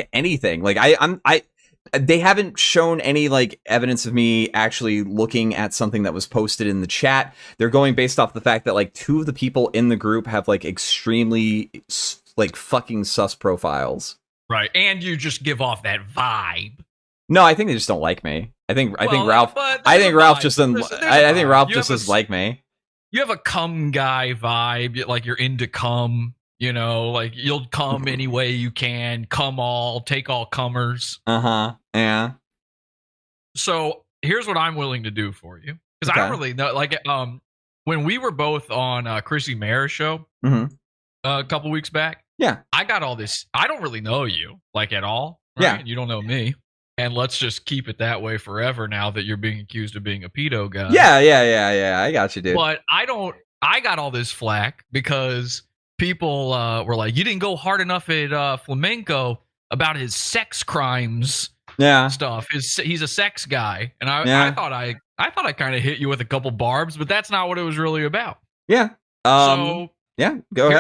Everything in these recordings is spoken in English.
like anything. Like they haven't shown any like evidence of me actually looking at something that was posted in the chat. They're going based off the fact that like 2 of the people in the group have like extremely like fucking sus profiles. Right, and you just give off that vibe. No, I think they just don't like me. I think Ralph just doesn't. I think Ralph just doesn't like me. You have a cum guy vibe, like you're into cum. You know, like you'll come any way you can, come all, take all comers. Yeah. So here's what I'm willing to do for you, because I don't really know. Like, when we were both on Chrissy Mayer's show a couple weeks back, I got all this. I don't really know you like at all. Right? Yeah, you don't know me. And let's just keep it that way forever now that you're being accused of being a pedo guy. Yeah. I got you, dude. But I got all this flack because people were like, you didn't go hard enough at Flamenco about his sex crimes stuff. He's a sex guy. And I thought I kind of hit you with a couple barbs, but that's not what it was really about. Yeah. So yeah, go ahead.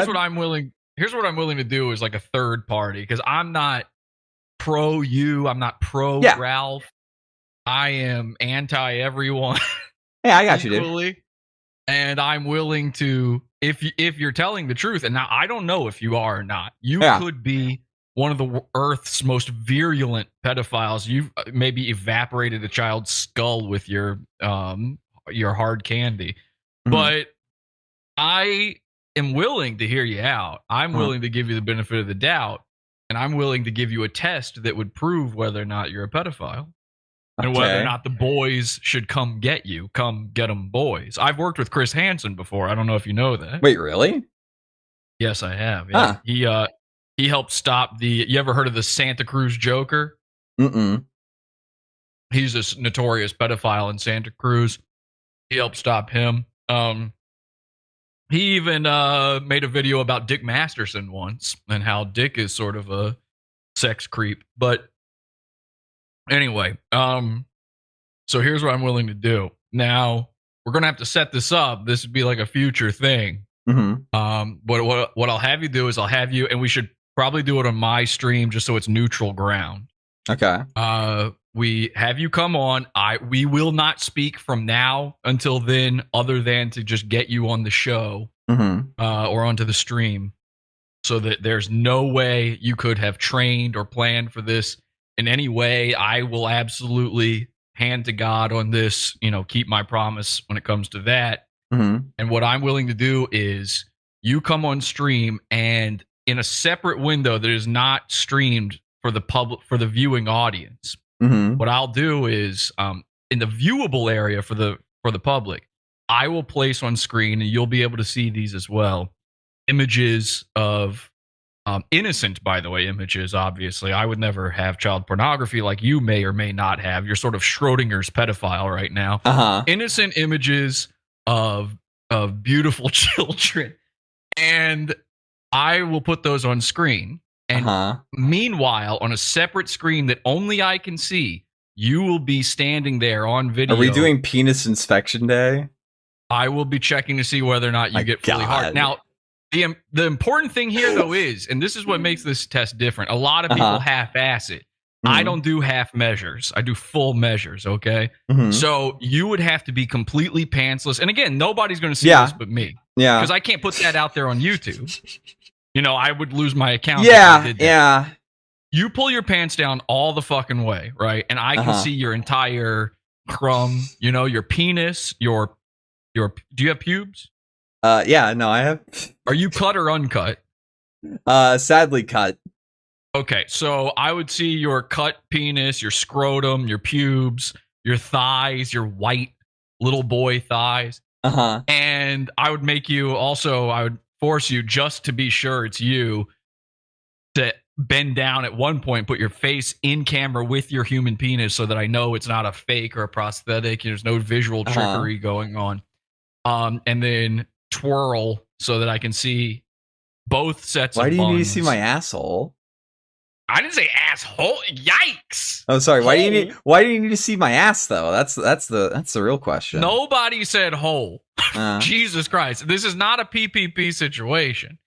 Here's what I'm willing to do is like a third party, because I'm not pro you. I'm not pro Ralph. I am anti everyone. Yeah, I got you, dude. And I'm willing to, if you're telling the truth, and now I don't know if you are or not. You could be one of the Earth's most virulent pedophiles. You've maybe evaporated a child's skull with your hard candy. But I am willing to hear you out. I'm willing to give you the benefit of the doubt. And I'm willing to give you a test that would prove whether or not you're a pedophile. And whether or not the boys should come get you. Come get them, boys. I've worked with Chris Hansen before. I don't know if you know that. Wait, really? Yes, I have. Yeah. He helped stop you ever heard of the Santa Cruz Joker? He's a notorious pedophile in Santa Cruz. He helped stop him. He even made a video about Dick Masterson once and how Dick is sort of a sex creep. But anyway, so here's what I'm willing to do. Now, we're going to have to set this up. This would be like a future thing. But what I'll have you do is I'll have you, and we should probably do it on my stream just so it's neutral ground. Okay. We have you come on. We will not speak from now until then, other than to just get you on the show or onto the stream, so that there's no way you could have trained or planned for this in any way. I will absolutely hand to God on this, keep my promise when it comes to that. And what I'm willing to do is you come on stream, and in a separate window that is not streamed for the public, for the viewing audience. What I'll do is in the viewable area for the public, I will place on screen, and you'll be able to see these as well, images of innocent, by the way, images. Obviously, I would never have child pornography like you may or may not have. You're sort of Schrodinger's pedophile right now. Innocent images of beautiful children, and I will put those on screen. And meanwhile, on a separate screen that only I can see, you will be standing there on video. Are we doing penis inspection day? I will be checking to see whether or not you get fully hard. Now, the important thing here, though, is, and this is what makes this test different, a lot of people half-ass it. I don't do half measures. I do full measures, okay? So you would have to be completely pantsless. And again, nobody's going to see this but me. Yeah. Because I can't put that out there on YouTube. I would lose my account. Yeah. You pull your pants down all the fucking way, right? And I can see your entire crumb, your penis, do you have pubes? Yeah, no, I have. Are you cut or uncut? Sadly cut. Okay, so I would see your cut penis, your scrotum, your pubes, your thighs, your white little boy thighs. And I would I would force you, just to be sure it's you, to bend down at one point, put your face in camera with your human penis so that I know it's not a fake or a prosthetic. There's no visual trickery going on. And then twirl so that I can see both sets of buns. Why do you need to see my asshole? I didn't say asshole. Yikes. Oh, sorry. Why do you need to see my ass though? That's the real question. Nobody said hole. Jesus Christ. This is not a PPP situation.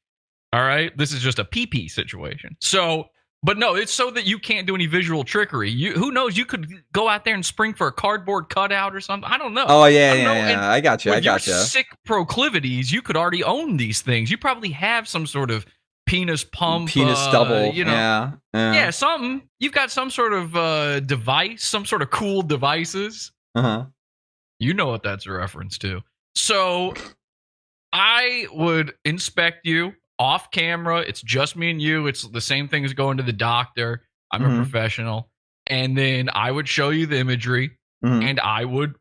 All right? This is just a PP situation. So But no, it's so that you can't do any visual trickery. Who knows? You could go out there and spring for a cardboard cutout or something. I don't know. Oh yeah. I got you. With your sick proclivities, you could already own these things. You probably have some sort of penis pump, penis double. Yeah, something. You've got some sort of device, some sort of cool devices. You know what that's a reference to. So I would inspect you off camera. It's just me and you. It's the same thing as going to the doctor. I'm a professional. And then I would show you the imagery and I would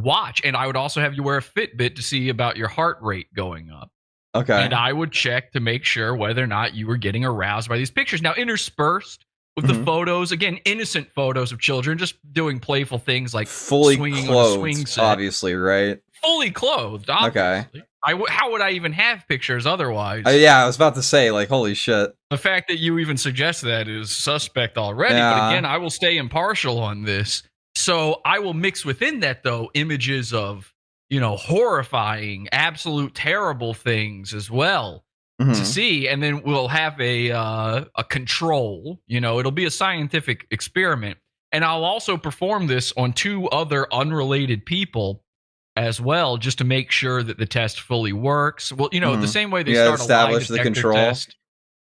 watch. And I would also have you wear a Fitbit to see about your heart rate going up. Okay. And I would check to make sure whether or not you were getting aroused by these pictures. Now, interspersed with the photos, again, innocent photos of children just doing playful things like fully swinging clothed, on a swing set. obviously, right? Fully clothed, obviously. Okay. How would I even have pictures otherwise? Yeah, I was about to say, like, holy shit. The fact that you even suggest that is suspect already. Yeah. But again, I will stay impartial on this. So I will mix within that, though, images of, horrifying, absolute terrible things as well to see. And then we'll have a control. It'll be a scientific experiment. And I'll also perform this on 2 other unrelated people as well, just to make sure that the test fully works. Well, the same way they start a lie detector test.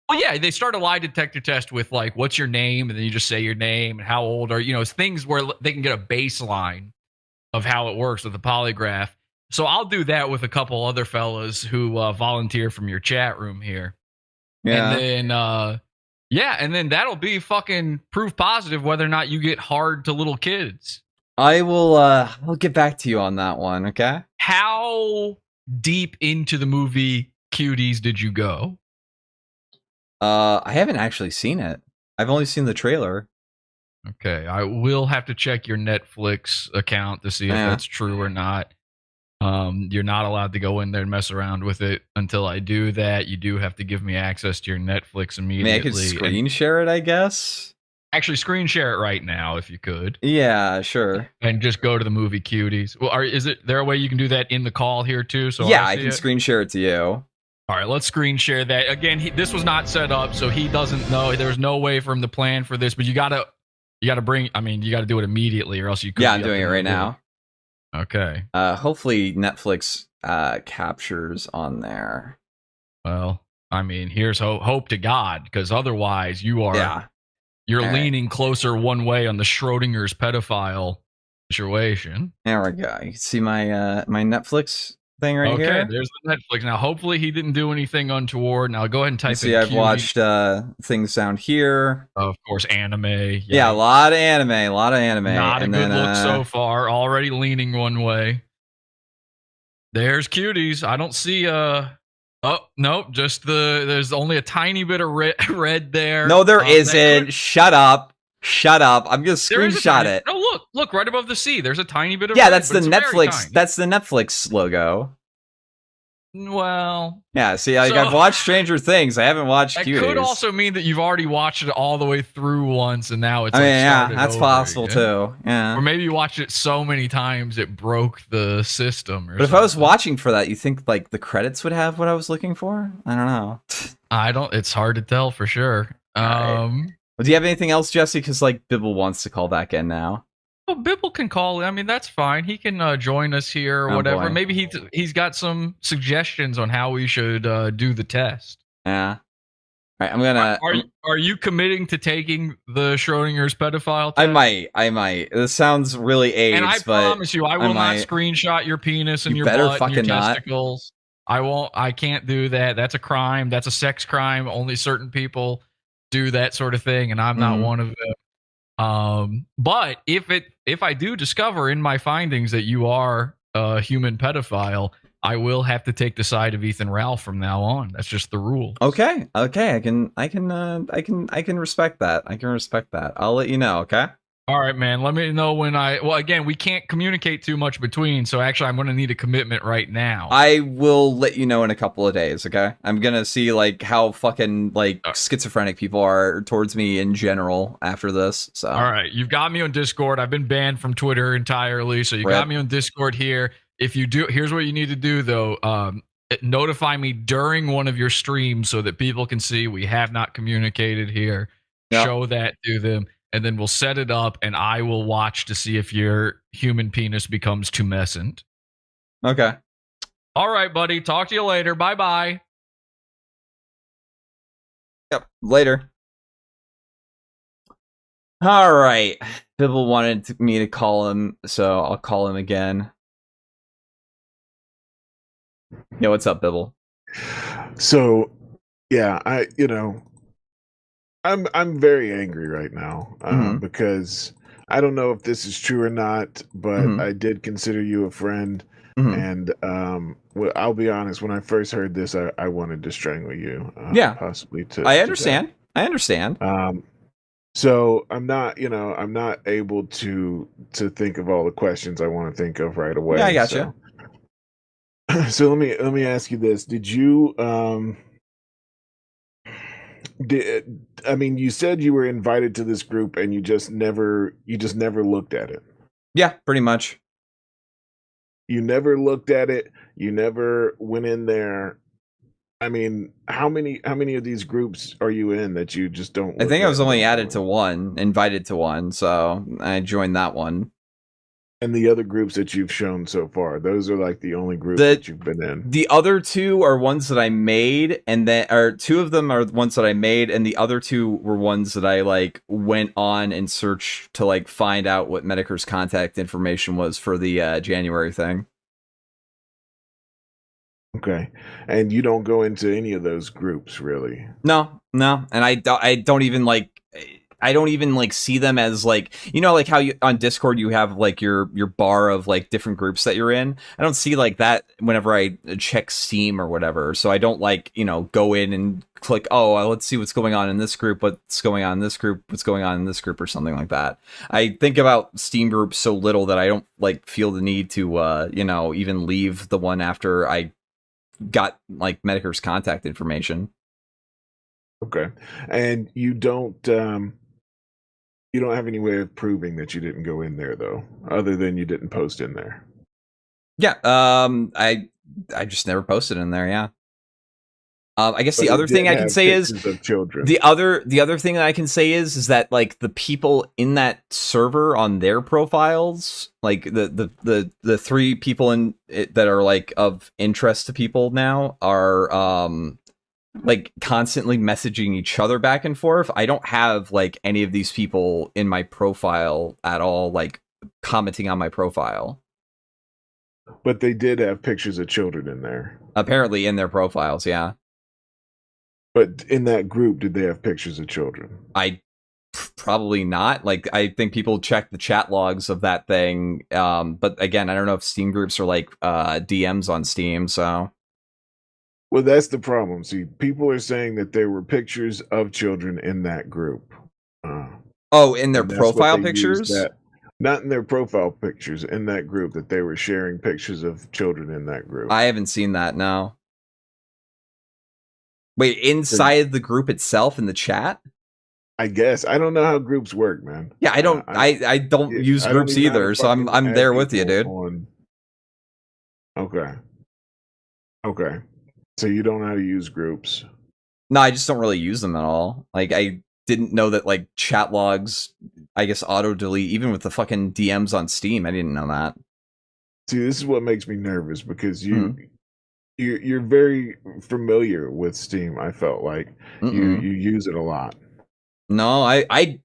Well, yeah, they start a lie detector test with like, what's your name? And then you just say your name and how old are you? It's things where they can get a baseline of how it works with the polygraph. So I'll do that with a couple other fellas who volunteer from your chat room here. Yeah. And then, and then that'll be fucking proof positive whether or not you get hard to little kids. I will I'll get back to you on that one, okay? How deep into the movie Cuties did you go? I haven't actually seen it. I've only seen the trailer. Okay, I will have to check your Netflix account to see if that's true or not. You're not allowed to go in there and mess around with it until I do that. You do have to give me access to your Netflix immediately. I could screen share it, I guess. Actually, screen share it right now if you could. Yeah, sure. And just go to the movie Cuties. Well, is there a way you can do that in the call here too? So yeah, I can screen share it to you. All right, let's screen share that. Again, this was not set up, so he doesn't know. There's no way for him to plan for this, but you gotta bring. I mean, you gotta do it immediately, or else you could. Yeah, I'm doing it right now. Okay. Hopefully Netflix captures on there. Well, I mean, here's hope to God, because otherwise you are. Yeah. You're leaning closer one way on the Schrodinger's pedophile situation. There we go. You can see my my Netflix thing right here. Okay, there's the Netflix. Now, hopefully he didn't do anything untoward. Now, go ahead and type in. See, I've watched things down here. Of course, anime. Yeah, a lot of anime. Not a good look so far. Already leaning one way. There's Cuties. I don't see Oh, no, just there's only a tiny bit of red there. No, there isn't. Shut up. I'm going to screenshot it. No, look, right above the C. There's a tiny bit of red. Yeah, that's the Netflix. That's the Netflix logo. Well, yeah, see, I've watched Stranger Things. I haven't watched Cuties. It could also mean that you've already watched it all the way through once, and now it's yeah, that's possible too. Yeah, or maybe you watched it so many times it broke the system. But if I was watching for that, you think like the credits would have what I was looking for? I don't know. It's hard to tell for sure. Right. Do you have anything else, Jesse? Because like Bibble wants to call back in now. Well, Bibble can call. I mean, that's fine. He can join us here or whatever. Boy. Maybe he's got some suggestions on how we should do the test. Yeah. All right, I'm gonna. Are you committing to taking the Schrodinger's pedophile test? I might. This sounds really AIDS, and I promise you, I will not screenshot your penis and your butt and your testicles. I won't. I can't do that. That's a crime. That's a sex crime. Only certain people do that sort of thing, and I'm not one of them. But if I do discover in my findings that you are a human pedophile, I will have to take the side of Ethan Ralph from now on. That's just the rule. Okay. I can respect that. I can respect that. I'll let you know. Okay. All right, man. Let me know when well, again, we can't communicate too much between. So actually, I'm going to need a commitment right now. I will let you know in a couple of days. Okay. I'm going to see like how fucking like schizophrenic people are towards me in general after this. So. All right. You've got me on Discord. I've been banned from Twitter entirely. So you got me on Discord here. If you do, here's what you need to do though. Notify me during one of your streams so that people can see we have not communicated here. show that to them, and then we'll set it up, and I will watch to see if your human penis becomes tumescent. Okay. All right, buddy. Talk to you later. Bye-bye. Yep. Later. All right. Bibble wanted me to call him, so I'll call him again. Yeah, what's up, Bibble? So, yeah, I'm very angry right now because I don't know if this is true or not, but I did consider you a friend. And well, I'll be honest, when I first heard this, I wanted to strangle you. Possibly to. I understand. I understand. So I'm not able to think of all the questions I want to think of right away. Yeah, I got you. So let me ask you this: did you you said you were invited to this group and you just never looked at it? Yeah, pretty much. You never looked at it. You never went in there. I mean, how many of these groups are you in that you just don't look I think at I was only added to one, invited to one, so I joined that one. And the other groups that you've shown so far, those are like the only groups that you've been in. The other two are ones that I made, and then two of them are ones that I made, and the other two were ones that I like went on and searched to like find out what Medicare's contact information was for the January thing. Okay, and you don't go into any of those groups, really? No, and I don't even see them as like, like how you on Discord you have like your bar of like different groups that you're in. I don't see like that whenever I check Steam or whatever. So I don't like, go in and click, let's see what's going on in this group, what's going on in this group, what's going on in this group, or something like that. I think about Steam groups so little that I don't like feel the need to even leave the one after I got like Medicare's contact information. Okay, and you don't have any way of proving that you didn't go in there, though, other than you didn't post in there. Yeah, I just never posted in there. Yeah. I guess the other thing I can say is the other thing that I can say is that like the people in that server on their profiles, like the three people in it that are like of interest to people now are like constantly messaging each other back and forth. I don't have like any of these people in my profile at all, like commenting on my profile. But they did have pictures of children in there. Apparently in their profiles, yeah. But in that group, did they have pictures of children? Probably not. Like, I think people check the chat logs of that thing. But again, I don't know if Steam groups are like DMs on Steam, so. Well, that's the problem. See, people are saying that there were pictures of children in that group. In their profile pictures? Not in their profile pictures, in that group, that they were sharing pictures of children in that group. I haven't seen that, no. Wait, inside the group itself in the chat? I guess. I don't know how groups work, man. Yeah, I don't I don't use groups either, so I'm there with you, dude. Okay. So you don't know how to use groups? No, I just don't really use them at all. Like, I didn't know that like chat logs, I guess, auto delete even with the fucking DMs on Steam. I didn't know that. See, this is what makes me nervous because you're very familiar with Steam. I felt like you use it a lot. No, I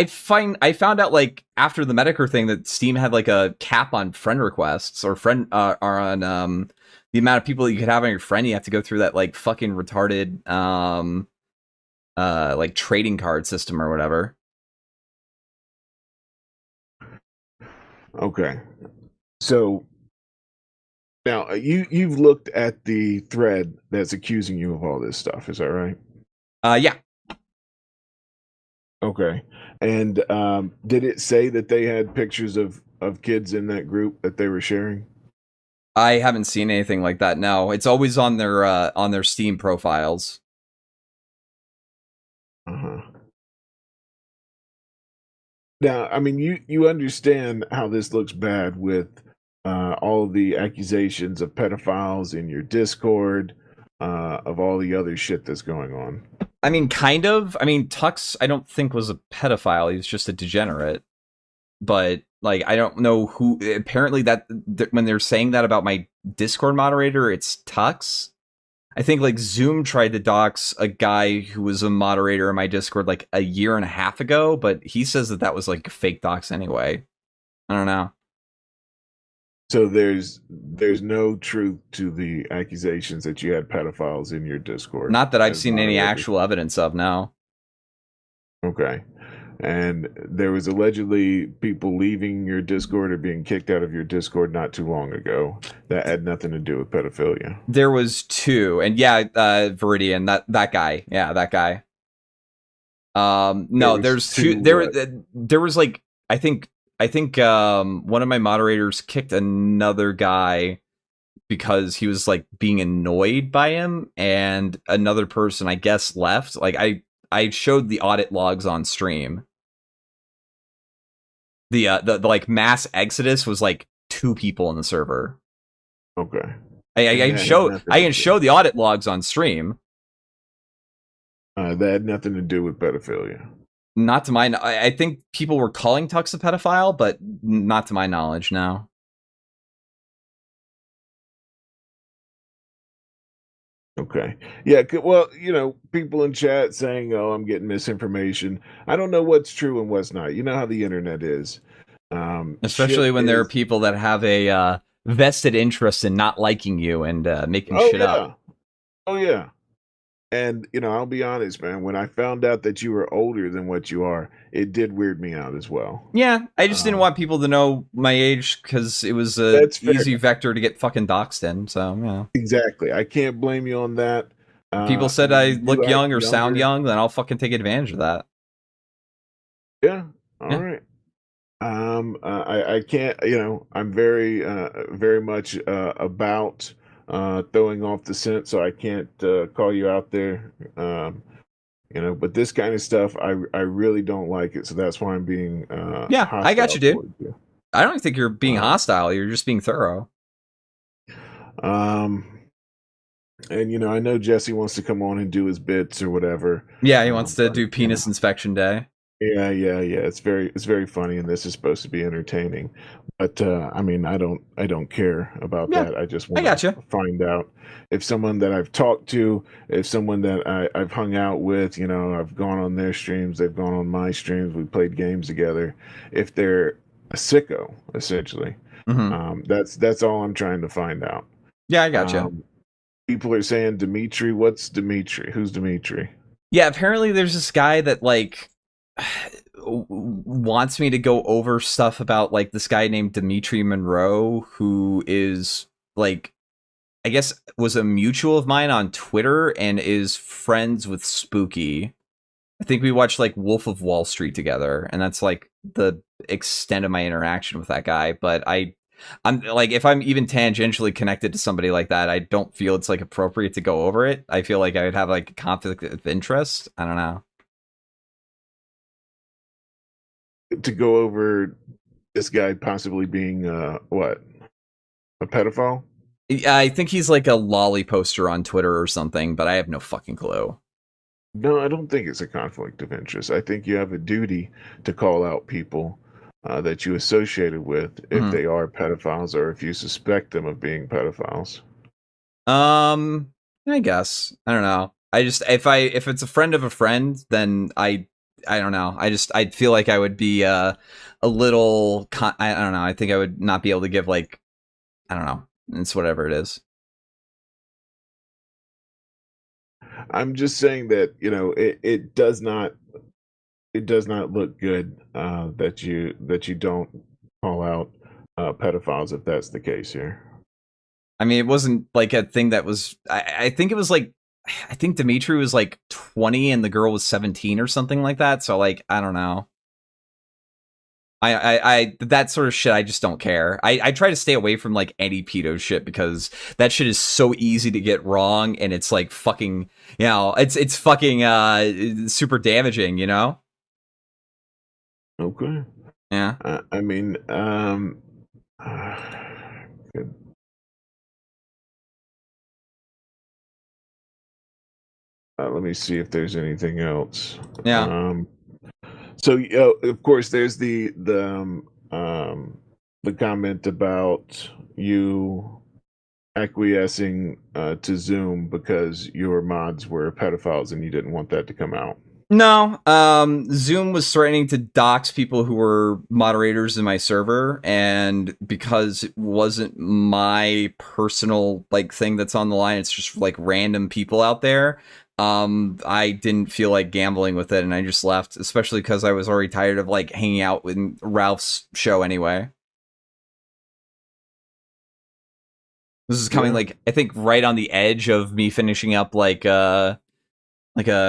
found out like after the Medicare thing that Steam had like a cap on friend requests or on the amount of people that you could have on your friend. You have to go through that like fucking retarded like trading card system or whatever. Okay, so now you've looked at the thread that's accusing you of all this stuff. Is that right? Yeah. Okay, and did it say that they had pictures of kids in that group that they were sharing? I haven't seen anything like that. No, it's always on their Steam profiles. Now, I mean, you understand how this looks bad with all the accusations of pedophiles in your Discord, of all the other shit that's going on. I mean, kind of. I mean, Tux, I don't think was a pedophile. He was just a degenerate. But like, I don't know who. Apparently, that when they're saying that about my Discord moderator, it's Tux. I think like Zoom tried to dox a guy who was a moderator in my Discord like a year and a half ago, but he says that was like a fake dox anyway. I don't know. So there's no truth to the accusations that you had pedophiles in your Discord. Not that I've seen any actual evidence of, no. Okay. And there was allegedly people leaving your Discord or being kicked out of your Discord not too long ago that had nothing to do with pedophilia. There was 2, and yeah, Viridian, that guy, yeah, that guy. No, there's 2. There was like, I think one of my moderators kicked another guy because he was like being annoyed by him, and another person, I guess, left. Like I showed the audit logs on stream. The like mass exodus was like 2 people in the server. Okay. I can show the audit logs on stream. That had nothing to do with pedophilia. Not to my, I think people were calling Tux a pedophile, but not to my knowledge, no. Okay. Yeah, well, you know, people in chat saying, "Oh, I'm getting misinformation." I don't know what's true and what's not. You know how the internet is. Especially when there are people that have a vested interest in not liking you and making shit up. Oh, yeah. And, you know, I'll be honest, man, when I found out that you were older than what you are, it did weird me out as well. Yeah, I just didn't want people to know my age because it was an easy vector to get fucking doxed in, so, yeah. Exactly. I can't blame you on that. People said I look young or sound young, then I'll fucking take advantage of that. Yeah, all right. I can't, you know, I'm very, very much about throwing off the scent, so I can't call you out there. You know, but this kind of stuff, I really don't like it, so that's why I'm being yeah, I got you, dude. I don't think you're being hostile. You're just being thorough. And you know, I know Jesse wants to come on and do his bits or whatever. Yeah, he wants to do penis inspection day. Yeah. It's very funny, and this is supposed to be entertaining. But I mean, I don't care about that. I just want to find out if someone that I've talked to, if someone that I've hung out with, you know, I've gone on their streams, they've gone on my streams, we played games together. If they're a sicko, essentially, that's all I'm trying to find out. Yeah, I gotcha. People are saying Dimitri. What's Dimitri? Who's Dimitri? Yeah, apparently there's this guy that like wants me to go over stuff about like this guy named Dimitri Monroe, who is like, I guess was a mutual of mine on Twitter and is friends with Spooky. I think we watched like Wolf of Wall Street together, and that's like the extent of my interaction with that guy. But I'm like, if I'm even tangentially connected to somebody like that, I don't feel it's like appropriate to go over it. I feel like I would have like a conflict of interest. I don't know. To go over this guy possibly being what? A pedophile? I think he's like a lolly poster on Twitter or something, but I have no fucking clue. No, I don't think it's a conflict of interest. I think you have a duty to call out people that you associated with if they are pedophiles or if you suspect them of being pedophiles. I guess. I don't know. I just if it's a friend of a friend, then I don't know. I feel like I would be a little I don't know. I think I would not be able to give like, I don't know. It's whatever it is. I'm just saying that, you know, it does not look good that you don't call out pedophiles if that's the case here. I mean, it wasn't like a thing that was. I think it was like, I think Dimitri was like 20 and the girl was 17 or something like that. So like, I don't know. I that sort of shit, I just don't care. I try to stay away from like any pedo shit because that shit is so easy to get wrong, and it's like fucking, you know, it's fucking super damaging, you know? Okay. Yeah. I mean, good. let me see if there's anything else. Yeah. So of course, there's the comment about you acquiescing to Zoom because your mods were pedophiles and you didn't want that to come out. No, Zoom was threatening to dox people who were moderators in my server, and because it wasn't my personal like thing that's on the line, it's just like random people out there. I didn't feel like gambling with it, and I just left, especially because I was already tired of like hanging out with Ralph's show anyway. This is coming like I think right on the edge of me finishing up like a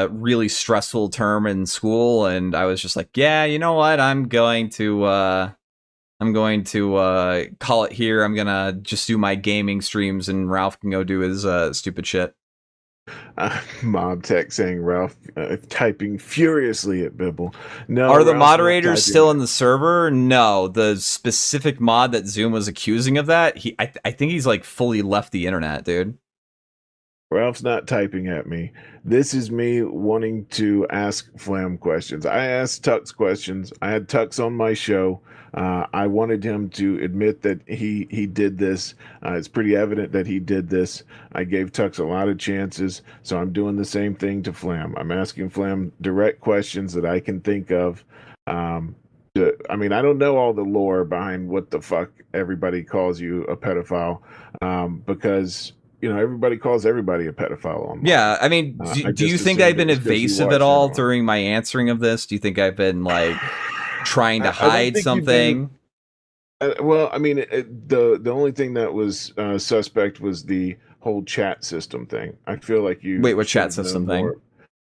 really stressful term in school, and I was just like, yeah, you know what? I'm going to call it here. I'm gonna just do my gaming streams, and Ralph can go do his stupid shit. Mob tech saying Ralph typing furiously at Bibble. No, are the moderators still in the server? No, the specific mod that Zoom was accusing of that, I think he's like fully left the internet, dude. Ralph's not typing at me. This is me wanting to ask Flam questions. I asked Tux questions. I had Tux on my show. I wanted him to admit that he did this. It's pretty evident that he did this. I gave Tux a lot of chances, so I'm doing the same thing to Flam. I'm asking Flam direct questions that I can think of. I mean, I don't know all the lore behind what the fuck everybody calls you a pedophile, because you know, everybody calls everybody a pedophile online. Yeah, I mean, do you think I've been evasive at all during my answering of this? Do you think I've been like trying to hide something? Well, I mean, the only thing that was suspect was the whole chat system thing. I feel like you wait. What chat system thing?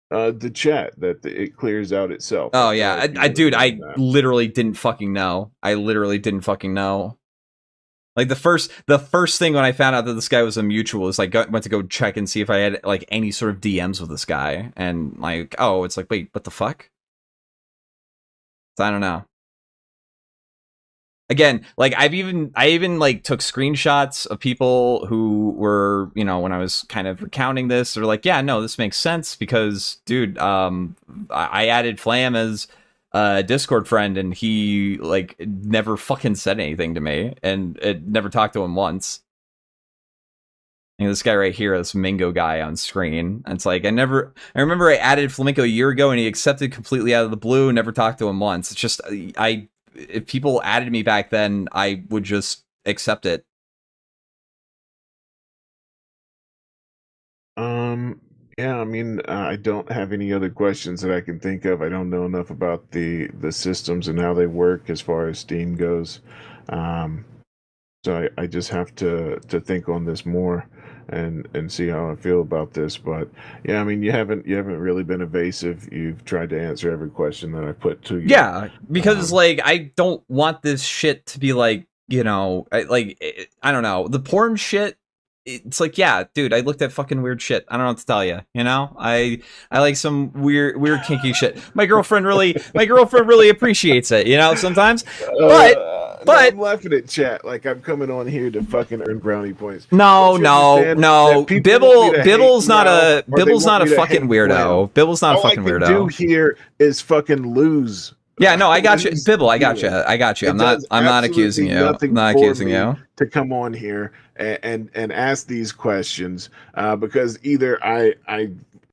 The chat that it clears out itself. Oh yeah, dude, I literally didn't fucking know. I literally didn't fucking know. Like the first thing when I found out that this guy was a mutual is like went to go check and see if I had like any sort of DMs with this guy, and like, oh, it's like, wait, what the fuck? So I don't know. Again, like I even like took screenshots of people who were, you know, when I was kind of recounting this, they're like, yeah, no, this makes sense because, dude, I added Flam as a Discord friend, and he like never fucking said anything to me, and it never talked to him once. And this guy right here, this Mingo guy on screen, and it's like I remember I added Flamenco a year ago, and he accepted completely out of the blue, never talked to him once. It's just if people added me back then, I would just accept it. Yeah, I mean, I don't have any other questions that I can think of. I don't know enough about the systems and how they work as far as Steam goes. So I just have to think on this more and see how I feel about this. But yeah, I mean, you haven't really been evasive. You've tried to answer every question that I put to you. Yeah, because like I don't want this shit to be like, you know, I don't know, the porn shit. It's like, yeah, dude, I looked at fucking weird shit. I don't know what to tell you. You know, I like some weird kinky shit. My girlfriend really appreciates it. You know, sometimes. But I'm laughing at chat like I'm coming on here to fucking earn brownie points. No. Bibble's not a fucking weirdo. Bibble's not a fucking weirdo. All I can do here is fucking lose. Yeah, no, I got you, Bibble. I got you. I'm not accusing you. I'm not accusing you to come on here and ask these questions because either I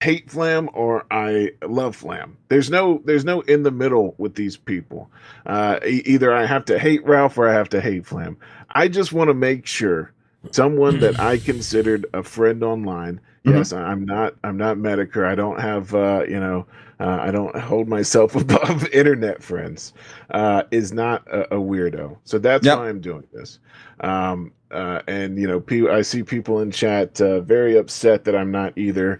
hate Flam or I love Flam. There's no in the middle with these people. Either I have to hate Ralph or I have to hate Flam. I just want to make sure someone that I considered a friend online. Yes, I'm not Medicare. I don't have I don't hold myself above internet friends. Is not a weirdo. So that's why I'm doing this. And you know, I see people in chat very upset that I'm not either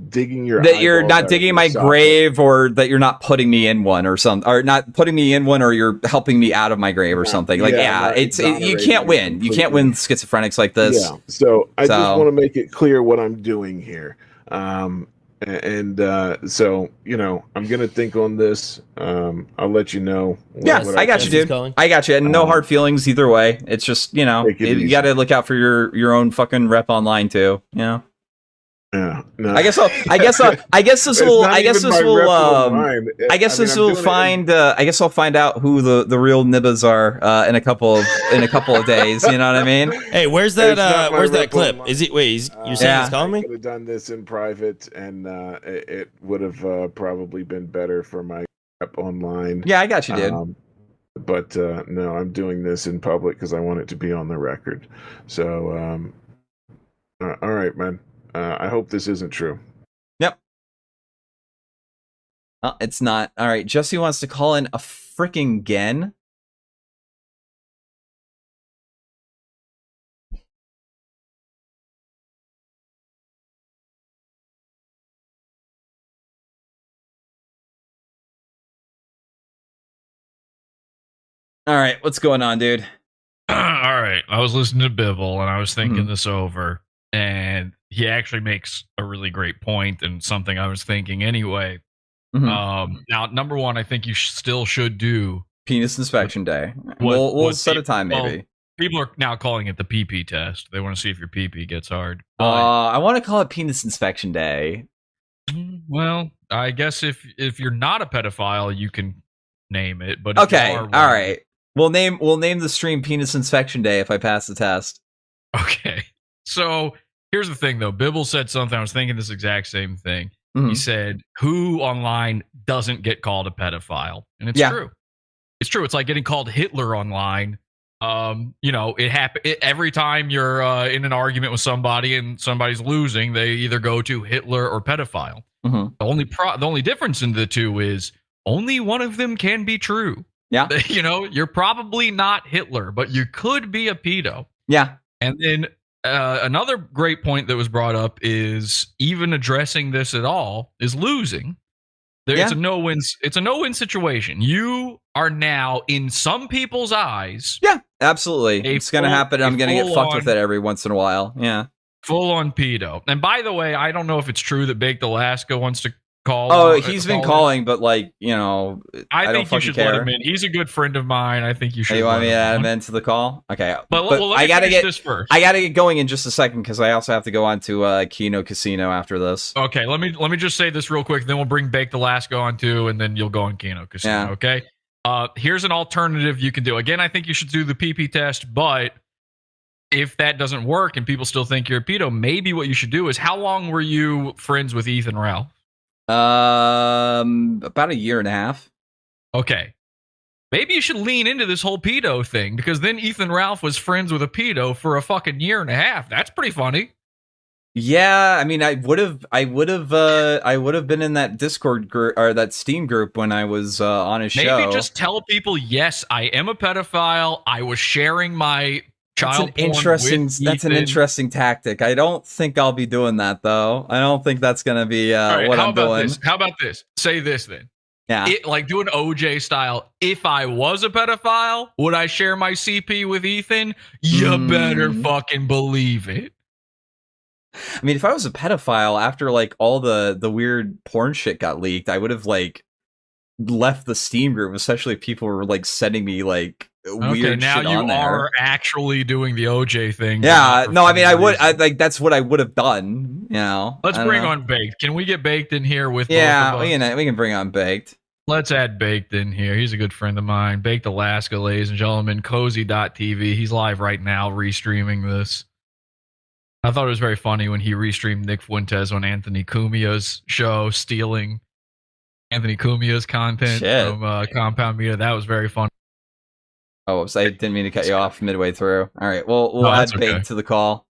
digging you're not digging my grave, or that you're not putting me in one, or something, or not putting me in one, or you're helping me out of my grave or something. Like, you can't win. You can't win schizophrenics like this. Yeah. So I just want to make it clear what I'm doing here. So, you know, I'm going to think on this. I'll let you know. I got you, dude. I got you. And no hard feelings either way. It's just, you know, you got to look out for your own fucking rep online too, you know? Yeah, no. I guess this will find out who the real nibbas are in a couple of days. You know what I mean? Hey, where's that clip? Is it? Wait, you're saying he's calling me? I could have done this in private, and it would have probably been better for my rep online. Yeah, I got you, dude. But no, I'm doing this in public because I want it to be on the record. So, all right, man. I hope this isn't true. Yep. It's not. All right, Jesse wants to call in a freaking gen. All right, what's going on, dude? All right, I was listening to Bibble and I was thinking this over, and he actually makes a really great point and something I was thinking anyway. Now, number one, I think you still should do penis inspection day. We'll set a time, maybe. Well, people are now calling it the PP test. They want to see if your PP gets hard. I want to call it penis inspection day. Well, I guess if you're not a pedophile, you can name it. But okay, all right. We'll name the stream penis inspection day if I pass the test. Okay. So here's the thing, though. Bibble said something. I was thinking this exact same thing. He said, "Who online doesn't get called a pedophile?" And it's true. It's true. It's like getting called Hitler online. It happens every time you're in an argument with somebody and somebody's losing. They either go to Hitler or pedophile. The only difference in the two is only one of them can be true. Yeah. You're probably not Hitler, but you could be a pedo. Yeah. And then another great point that was brought up is even addressing this at all is losing. It's a no-win. It's a no-win situation. You are now, in some people's eyes. Yeah, absolutely. It's going to happen. I'm going to get fucked with it every once in a while. Yeah. Full-on pedo. And by the way, I don't know if it's true that Baked Alaska wants to call. Oh, he's been calling, but I think you should let him in. He's a good friend of mine. I think you should. You want me to add him into the call? Okay, but I gotta get this first. I gotta get going in just a second because I also have to go on to Kino Casino after this. Okay, let me just say this real quick. Then we'll bring Baked Alaska on too, and then you'll go on Kino Casino. Yeah. Okay. Here's an alternative you can do. Again, I think you should do the PP test, but if that doesn't work and people still think you're a pedo, maybe what you should do is, how long were you friends with Ethan Ralph? About a year and a half. Okay. Maybe you should lean into this whole pedo thing, because then Ethan Ralph was friends with a pedo for a fucking year and a half. That's pretty funny. Yeah, I mean, I would have been in that Discord group or that Steam group when I was on his show. Maybe just tell people, yes, I am a pedophile. I was sharing my child porn with Ethan. That's an interesting tactic. I don't think I'll be doing that, though. I don't think that's going to be what I'm doing. How about this? Say this then. Yeah. Do an OJ style. If I was a pedophile, would I share my CP with Ethan? You better fucking believe it. I mean, if I was a pedophile after all the weird porn shit got leaked, I would have left the Steam group, especially if people were sending me weird now shit on there. You are actually doing the OJ thing. Yeah, no, I mean, that's what I would have done. Let's bring on Baked. Can we get Baked in here with? Yeah, both of us? We can bring on Baked. Let's add Baked in here. He's a good friend of mine. Baked Alaska, ladies and gentlemen. Cozy.tv. He's live right now, restreaming this. I thought it was very funny when he restreamed Nick Fuentes on Anthony Cumia's show, stealing Anthony Cumia's content from Compound Media. That was very funny. Oh, I didn't mean to cut you off midway through. All right, we'll add Baked to the call.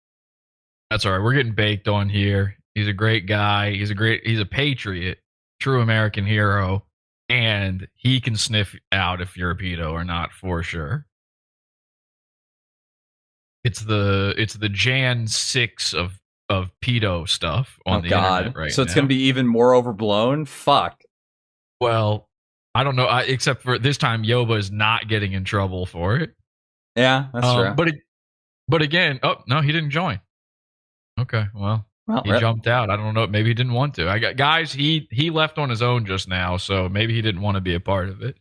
That's all right. We're getting Baked on here. He's a great guy. He's a patriot, true American hero, and he can sniff out if you're a pedo or not for sure. It's the Jan 6 of pedo stuff on the internet right now. So it's going to be even more overblown? Fuck. Well, I don't know, except for this time YOBA is not getting in trouble for it. Yeah, that's true. But again, oh, no, he didn't join. Okay, well he jumped out. I don't know, maybe he didn't want to. Guys, he left on his own just now, so maybe he didn't want to be a part of it.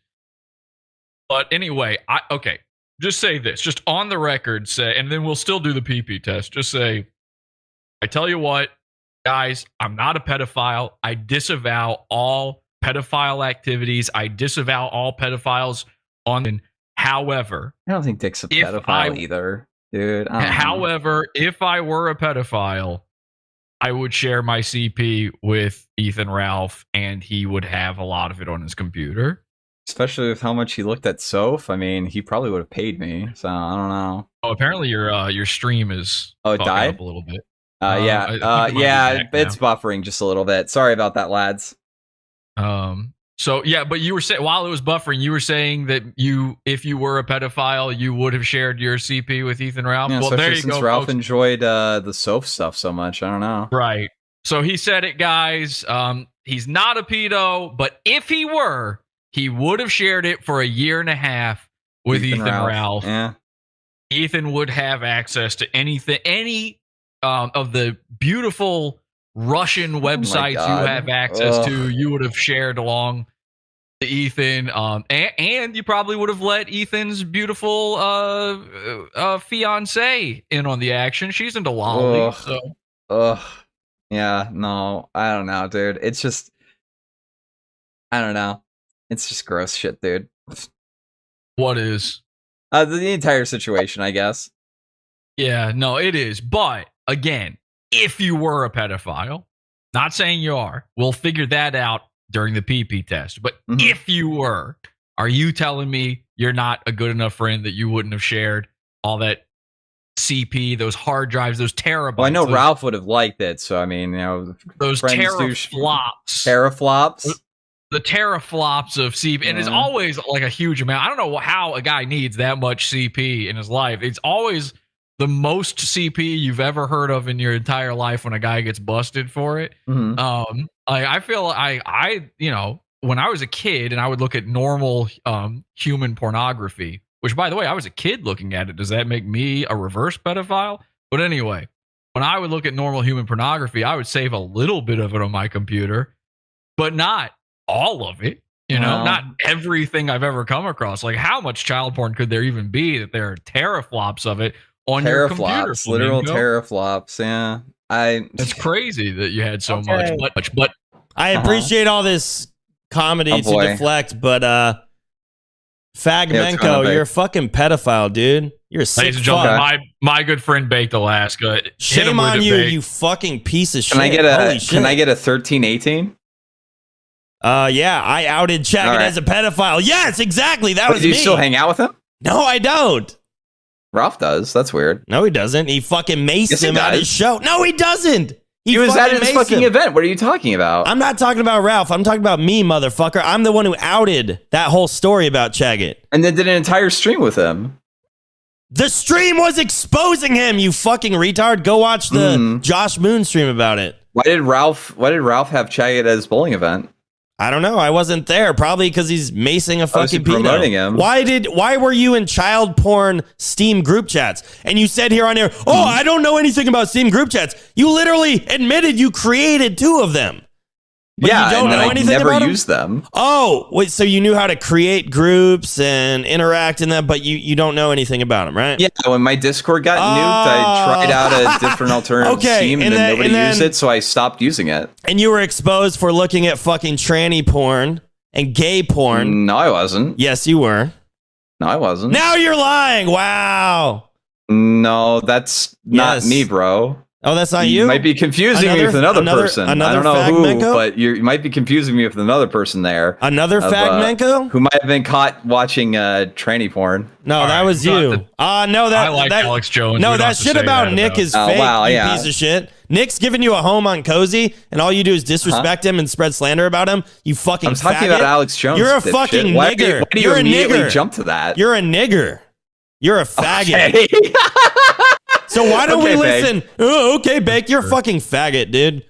But anyway, okay. Just say this, just on the record, say, and then we'll still do the PP test. Just say, I tell you what, guys, I'm not a pedophile. I disavow all pedophile activities. I disavow all pedophiles on. However, I don't think Dick's a pedophile either, dude. However, if I were a pedophile, I would share my CP with Ethan Ralph, and he would have a lot of it on his computer. Especially with how much he looked at Soph. I mean, he probably would have paid me. So I don't know. Oh, apparently your stream is it died up a little bit. It's buffering just a little bit. Sorry about that, lads. So yeah, but you were saying while it was buffering, you were saying that if you were a pedophile, you would have shared your CP with Ethan Ralph. Yeah, well, there you go. Ralph enjoyed the Soph stuff so much. I don't know. Right. So he said it, guys. He's not a pedo, but if he were, he would have shared it for a year and a half with Ethan Ralph. Yeah. Ethan would have access to any of the beautiful Russian websites you have access to. You would have shared along to Ethan, and you probably would have let Ethan's beautiful fiance in on the action. She's into lolly. Yeah, no, I don't know, dude. It's just, I don't know. It's just gross shit, dude. What is? The entire situation, I guess. Yeah, no, it is. But again, if you were a pedophile, not saying you are, we'll figure that out during the PP test. But if you were, are you telling me you're not a good enough friend that you wouldn't have shared all that CP, those hard drives, those terabytes? Well, I know Ralph would have liked it, so I mean, you know, those teraflops. The teraflops of CP, and it's always like a huge amount. I don't know how a guy needs that much CP in his life. It's always the most CP you've ever heard of in your entire life when a guy gets busted for it. I feel I you know, when I was a kid and I would look at normal human pornography, which by the way, I was a kid looking at it. Does that make me a reverse pedophile? But anyway, when I would look at normal human pornography, I would save a little bit of it on my computer, but not all of it. You know, not everything I've ever come across. Like, how much child porn could there even be that there are teraflops of it on your computer? Literal teraflops. Yeah, it's crazy that you had so much. But I appreciate all this comedy to deflect, but Flamenco, you're a fucking pedophile, dude. You're a sick ladies and gentlemen, my good friend Baked Alaska. Shame on you, you fucking piece of shit. Can I get a 1318? Yeah, I outed Chagrin as a pedophile. Yes, exactly. That was me. Do you still hang out with him? No, I don't. Ralph does. That's weird. No, he doesn't. He fucking maced him at his show. No, he doesn't. He was at his fucking event. What are you talking about? I'm not talking about Ralph. I'm talking about me, motherfucker. I'm the one who outed that whole story about Chagrin. And then did an entire stream with him. The stream was exposing him, you fucking retard. Go watch the Josh Moon stream about it. Why did Ralph have Chagrin at his bowling event? I don't know. I wasn't there. Probably because he's macing a fucking promoting him. Why were you in child porn Steam group chats? And you said here on air, I don't know anything about Steam group chats. You literally admitted you created 2 of them. But you don't know anything never about used them. Oh, wait, so you knew how to create groups and interact in them, but you don't know anything about them, right? Yeah, when my Discord got nuked, I tried out a different alternative Steam, and then nobody used it, so I stopped using it. And you were exposed for looking at fucking tranny porn and gay porn. No, I wasn't. Yes, you were. No, I wasn't. Now you're lying. Wow. No, that's not me, bro. Oh, that's not you? You might be confusing me with another person. I don't know who, but you might be confusing me with another person there. Another Flamenco? Who might have been caught watching tranny porn. No, that was you. I like Alex Jones. No, that shit about Nick is fake, you piece of shit. Nick's giving you a home on Cozy, and all you do is disrespect him and spread slander about him. You fucking faggot. I'm talking about Alex Jones. You're a fucking nigger. Why do you immediately jump to that? You're a nigger. You're a faggot. Okay. So why don't we listen? Okay, Bake, you're a fucking faggot, dude.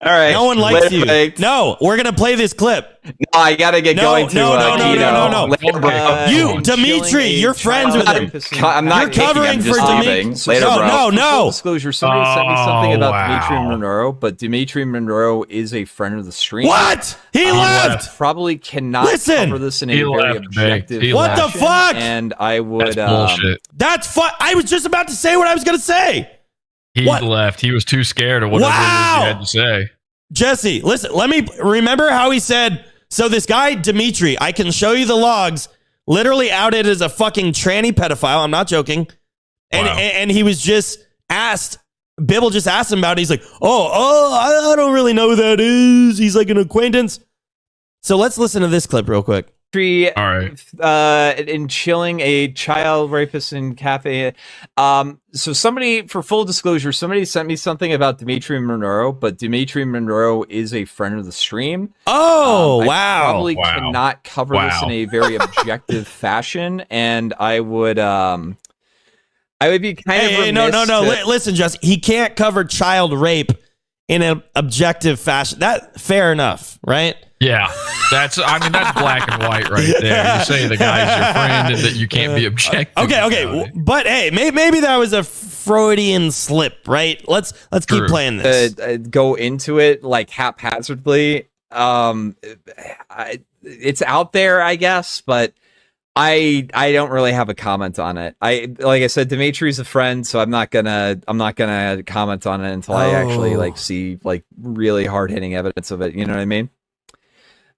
All right. No one likes you. Baked. No, we're going to play this clip. No, I got to get going to No. You, Dimitri, you're friends with him. I'm not You're covering for Dimitri. No. Disclosure, somebody sent me something about Dimitri Monroe, but Dimitri Monroe is a friend of the stream. What? He left. Probably cannot cover this in a very objective What the fuck? And I would... That's bullshit. That's I was just about to say what I was going to say. He left. He was too scared of whatever it was you had to say. Jesse, listen, let me remember how he said, so this guy, Dimitri, I can show you the logs, literally outed as a fucking tranny pedophile. I'm not joking. And, and he was just asked, Bibble just asked him about it. He's like, I don't really know who that is. He's like an acquaintance. So let's listen to this clip real quick. All right. In chilling a child rapist in cafe. So somebody, for full disclosure, somebody sent me something about Dimitri Monroe, but Dimitri Monroe is a friend of the stream. Oh, wow. I probably cannot cover this in a very objective fashion, and I would be kind of remiss Listen, Jesse, he can't cover child rape in an objective fashion. That fair enough, right? Yeah, that's black and white right there. You say the guy's your friend and that you can't be objective. Okay. But hey, maybe that was a Freudian slip, right? Let's keep playing this. Go into it like haphazardly. It's out there, I guess, but I don't really have a comment on it. Like I said, Dimitri's a friend, so I'm not gonna comment on it until I actually see really hard hitting evidence of it. You know what I mean?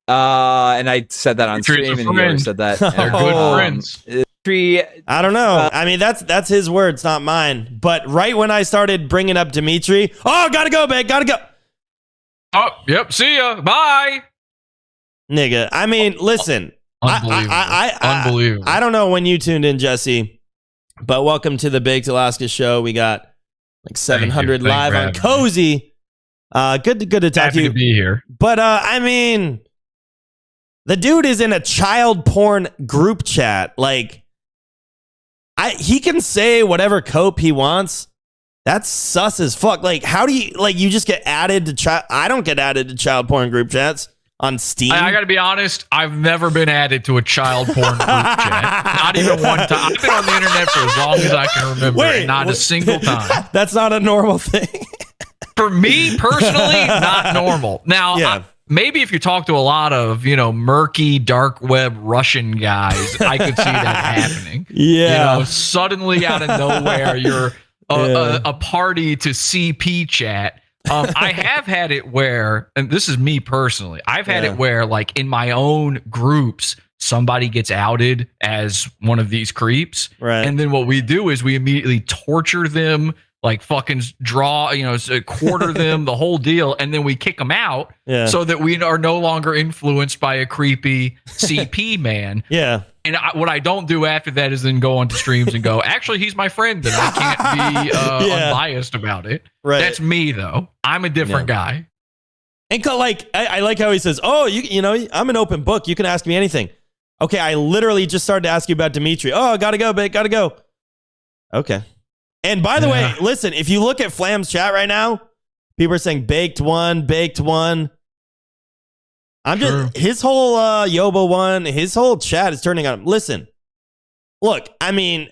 And I said that on stream, and you already said that. They're good friends. I don't know. That's his words, not mine. But right when I started bringing up Dimitri, gotta go, babe, gotta go. Oh, yep. See ya. Bye, nigga. Listen. Unbelievable. I don't know when you tuned in, Jesse, but welcome to the Baked Alaska show. We got like 700 live on Cozy. Good to talk Happy to you. To be here. But the dude is in a child porn group chat. Like, he can say whatever cope he wants. That's sus as fuck. Like, how do you just get added to child? I don't get added to child porn group chats on Steam. I gotta be honest, I've never been added to a child porn group chat. Not even one time. I've been on the internet for as long as I can remember. Not a single time. That's not a normal thing. For me personally, not normal. Now, maybe if you talk to a lot of, murky, dark web Russian guys, I could see that happening. Yeah. Suddenly out of nowhere, you're a party to CP chat. I have had it where, and this is me personally, I've had it where, like, in my own groups, somebody gets outed as one of these creeps. Right. And then what we do is we immediately torture them, like fucking quarter them, the whole deal. And then we kick them out so that we are no longer influenced by a creepy CP man. Yeah. And what I don't do after that is then go onto streams and go, actually, he's my friend, and I can't be unbiased about it. Right. That's me, though. I'm a different guy. And I like how he says, I'm an open book. You can ask me anything. Okay, I literally just started to ask you about Dimitri. Gotta go, babe, gotta go. Okay. And by the way, listen, if you look at Flam's chat right now, people are saying baked one. Just his whole YOBA one, his whole chat is turning on him. Listen, look,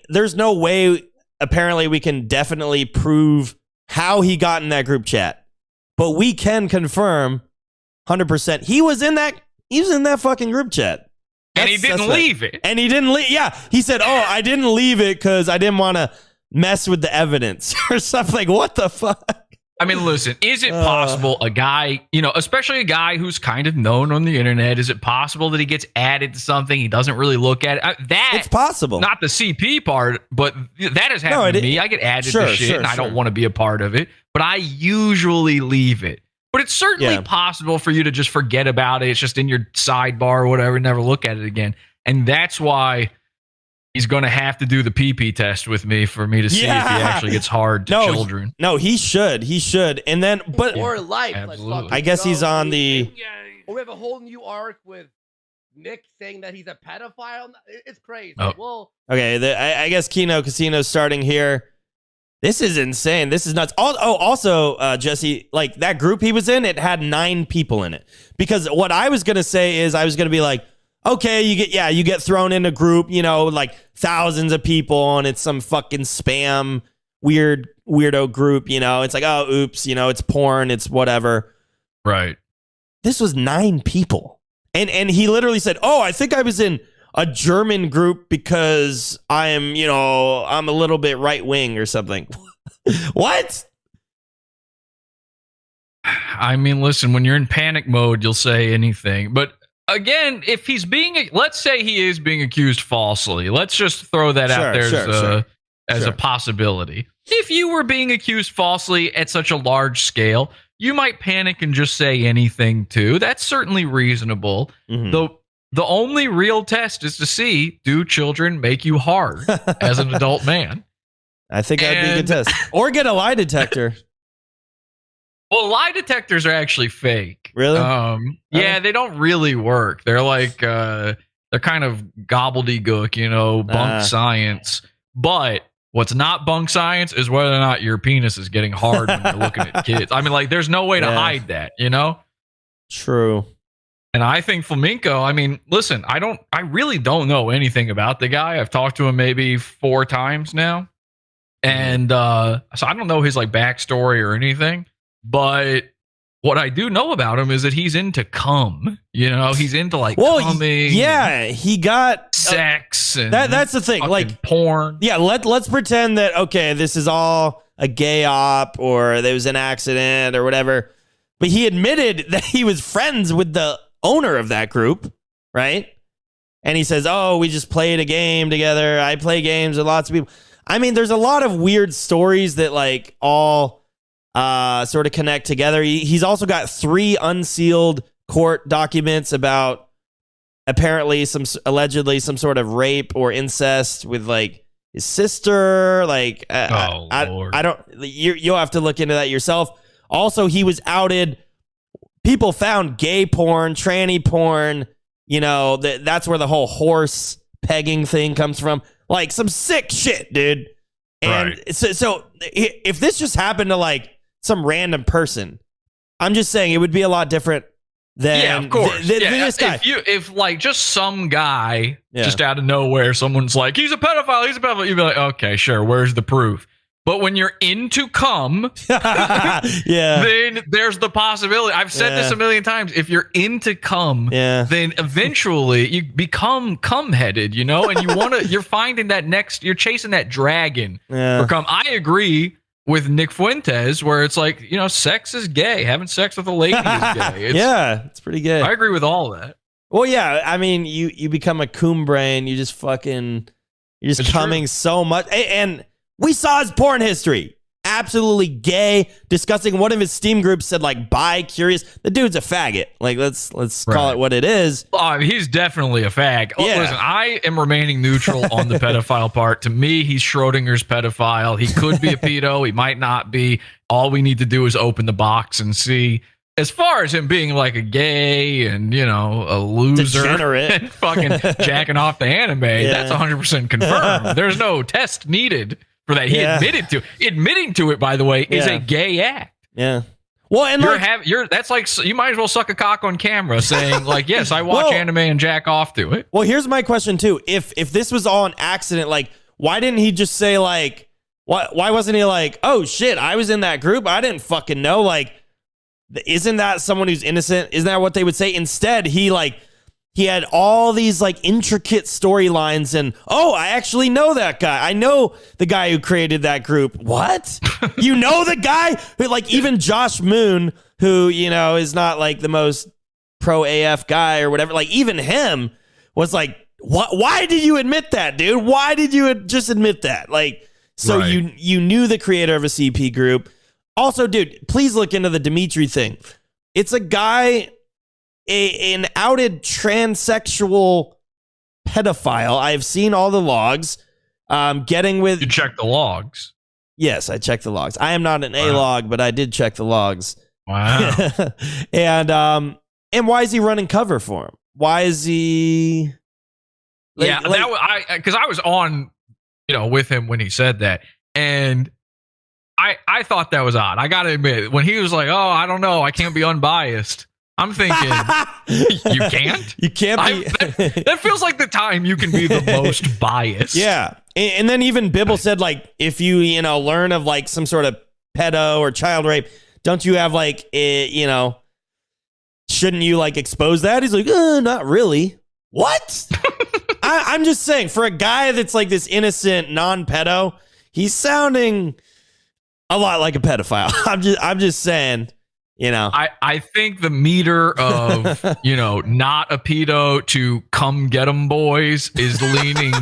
there's no way apparently we can definitely prove how he got in that group chat, but we can confirm 100% he was in that fucking group chat. And he didn't leave it. And he didn't leave. Yeah, he said, I didn't leave it because I didn't want to mess with the evidence or something. What the fuck? Listen, is it possible a guy, especially a guy who's kind of known on the internet, is it possible that he gets added to something he doesn't really look at? It's possible. Not the CP part, but that has happened to me. I get added to shit and I don't want to be a part of it, but I usually leave it. But it's certainly possible for you to just forget about it. It's just in your sidebar or whatever, never look at it again. And that's why he's going to have to do the PP test with me for me to see if he actually gets hard to children. No, he should. And then, but or life. I guess he's on the. We have a whole new arc with Nick saying that he's a pedophile. It's crazy. Okay, I guess Kino Casino's starting here. This is insane. This is nuts. Also, Jesse, like that group he was in, it had 9 people in it. Because what I was gonna say is, I was gonna be like, okay, you get thrown in a group, like thousands of people, and it's some fucking spam weirdo group, it's like, oh, oops, it's porn, it's whatever. Right. This was 9 people. And he literally said, I think I was in a German group because I'm a little bit right wing or something. What? I mean, listen, when you're in panic mode, you'll say anything. But again, if he's let's say he is being accused falsely. Let's just throw that out there as a possibility. If you were being accused falsely at such a large scale, you might panic and just say anything too. That's certainly reasonable. Mm-hmm. The only real test is to see, do children make you hard as an adult man? I think that'd be a good test. Or get a lie detector. Well, lie detectors are actually fake. Really? Yeah, they don't really work. They're like, they're kind of gobbledygook, bunk science. But what's not bunk science is whether or not your penis is getting hard when you're looking at kids. I mean, like, there's no way to hide that, True. And I think Flamenco, I mean, listen, I really don't know anything about the guy. I've talked to him maybe 4 times now. And so I don't know his like backstory or anything. But what I do know about him is that he's into cum. He's into like cumming. Yeah, he got sex. And that's the thing. Like porn. Yeah, let's pretend that, okay, this is all a gay op or there was an accident or whatever. But he admitted that he was friends with the owner of that group, right? And he says, oh, we just played a game together. I play games with lots of people. I mean, there's a lot of weird stories that like all sort of connect together. He's also got 3 unsealed court documents about apparently allegedly some sort of rape or incest with like his sister. Like, Lord. I don't, you'll have to look into that yourself. Also, he was outed. People found gay porn, tranny porn. That's where the whole horse pegging thing comes from. Like some sick shit, dude. And so if this just happened to like some random person, I'm just saying it would be a lot different than, of course. than this guy. If like just some guy just out of nowhere, someone's like, he's a pedophile, you'd be like, okay, sure, where's the proof? But when you're into cum, then there's the possibility. I've said this a million times. If you're into cum, then eventually you become cum-headed, and you're finding that you're chasing that dragon for cum. I agree with Nick Fuentes where it's like, sex is gay. Having sex with a lady is gay. It's pretty gay. I agree with all of that. Well, yeah, I mean, you become a cum brain. You're just coming so much. And we saw his porn history. Absolutely gay, disgusting. One of his Steam groups said like bi-curious. The dude's a faggot. Like let's call it what it is. He's definitely a fag. Yeah. Listen, I am remaining neutral on the pedophile part. To me, he's Schrodinger's pedophile. He could be a pedo. He might not be. All we need to do is open the box and see. As far as him being like a gay and, a loser degenerate and fucking jacking off the anime, that's 100% confirmed. There's no test needed for that. He admitted to. Admitting to it, by the way, is a gay act. Yeah. Well, and that's like, you might as well suck a cock on camera saying like, yes, I watch anime and jack off to it. Well, here's my question too. If this was all an accident, like, why didn't he just say like, why wasn't he like, oh shit, I was in that group, I didn't fucking know, like, isn't that someone who's innocent? Isn't that what they would say? Instead, he had all these like intricate storylines and, oh, I actually know that guy. I know the guy who created that group. What? You know the guy who, like, even Josh Moon, who, is not like the most pro AF guy or whatever. Like, even him was like, what? Why did you admit that, dude? Why did you just admit that? Like, so you knew the creator of a CP group. Also, dude, please look into the Dimitri thing. It's a guy, an outed transsexual pedophile. I've seen all the logs. Getting with... You checked the logs? Yes, I checked the logs. I am not an A-log, but I did check the logs. Wow. And why is he running cover for him? Why is he... because I was on, with him when he said that, and I thought that was odd. I gotta admit, when he was like, "Oh, I don't know, I can't be unbiased," I'm thinking, you can't? You can't be. That feels like the time you can be the most biased. Yeah, and then even Bibble said, like, if you learn of like some sort of pedo or child rape, don't you have like shouldn't you like expose that? He's like, not really. What? I'm just saying, for a guy that's like this innocent non-pedo, he's sounding a lot like a pedophile. I'm just saying, you know. I think the meter of, not a pedo to come get 'em boys is leaning